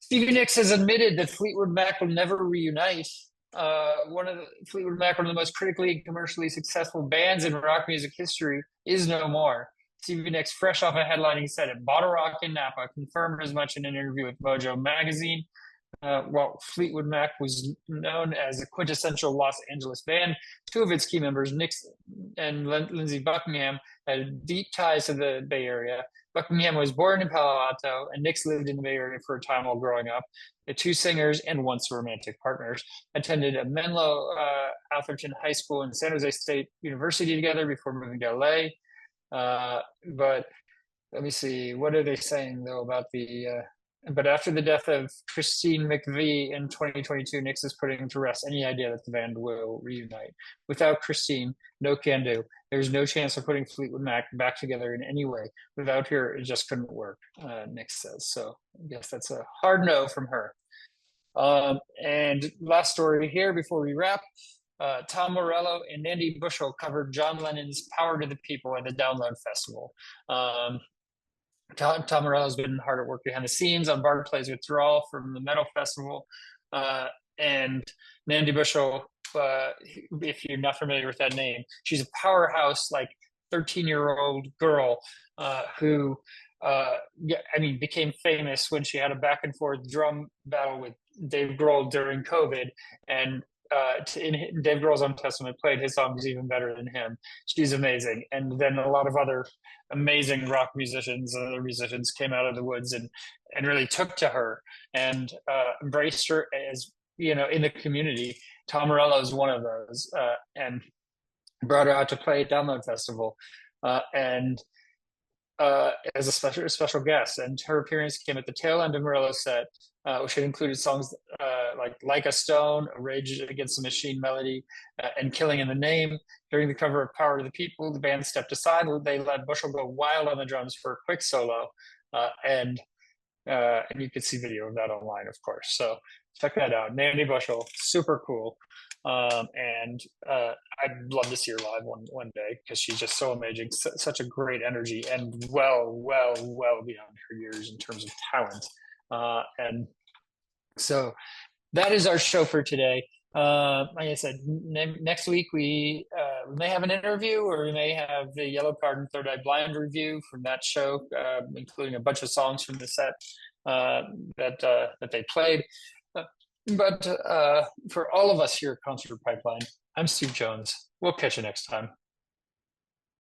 Speaker 1: Stevie Nicks has admitted that Fleetwood Mac will never reunite. Fleetwood Mac, one of the most critically and commercially successful bands in rock music history, is no more. Stevie Nicks, fresh off a headlining set at Bottle Rock in Napa, confirmed as much in an interview with Mojo magazine. While Fleetwood Mac was known as a quintessential Los Angeles band, two of its key members, Nicks and Lindsey Buckingham, had deep ties to the Bay Area. Buckingham was born in Palo Alto, and Nicks lived in the Bay Area for a time while growing up. The two singers, and once romantic partners, attended a Menlo Atherton High School and San Jose State University together before moving to LA. But let me see, what are they saying though about but after the death of Christine McVie in 2022, Nicks is putting to rest any idea that the band will reunite. Without Christine, no can do. There's no chance of putting Fleetwood Mac back together in any way. Without her, it just couldn't work, Nicks says. So I guess that's a hard no from her. And last story here before we wrap. Tom Morello and Nandy Bushell covered John Lennon's Power to the People at the Download Festival. Tom Morello's been hard at work behind the scenes on Bard Plays Withdrawal from the Metal Festival. And Nandy Bushell, if you're not familiar with that name, she's a powerhouse, like 13-year-old girl who, became famous when she had a back and forth drum battle with Dave Grohl during COVID. And in Dave Grohl's own testament, played his songs even better than him. She's amazing. And then a lot of other amazing rock musicians and other musicians came out of the woods and really took to her and embraced her as, in the community. Tom Morello is one of those, and brought her out to play at Download Festival and as a special guest. And her appearance came at the tail end of Morello's set, which had included songs like a Stone, a Rage Against the Machine melody, and Killing in the Name. During the cover of Power to the People, the band stepped aside. They let Bushell go wild on the drums for a quick solo, and you can see video of that online, of course. So check that out. Nandy Bushell, super cool. And I'd love to see her live one day because she's just so amazing, such a great energy, and well beyond her years in terms of talent. And so that is our show for today. Like I said, next week we may have an interview, or we may have the Yellow Card and Third Eye Blind review from that show, including a bunch of songs from the set that they played. But for all of us here at Concert Pipeline, I'm Steve Jones. We'll catch you next time.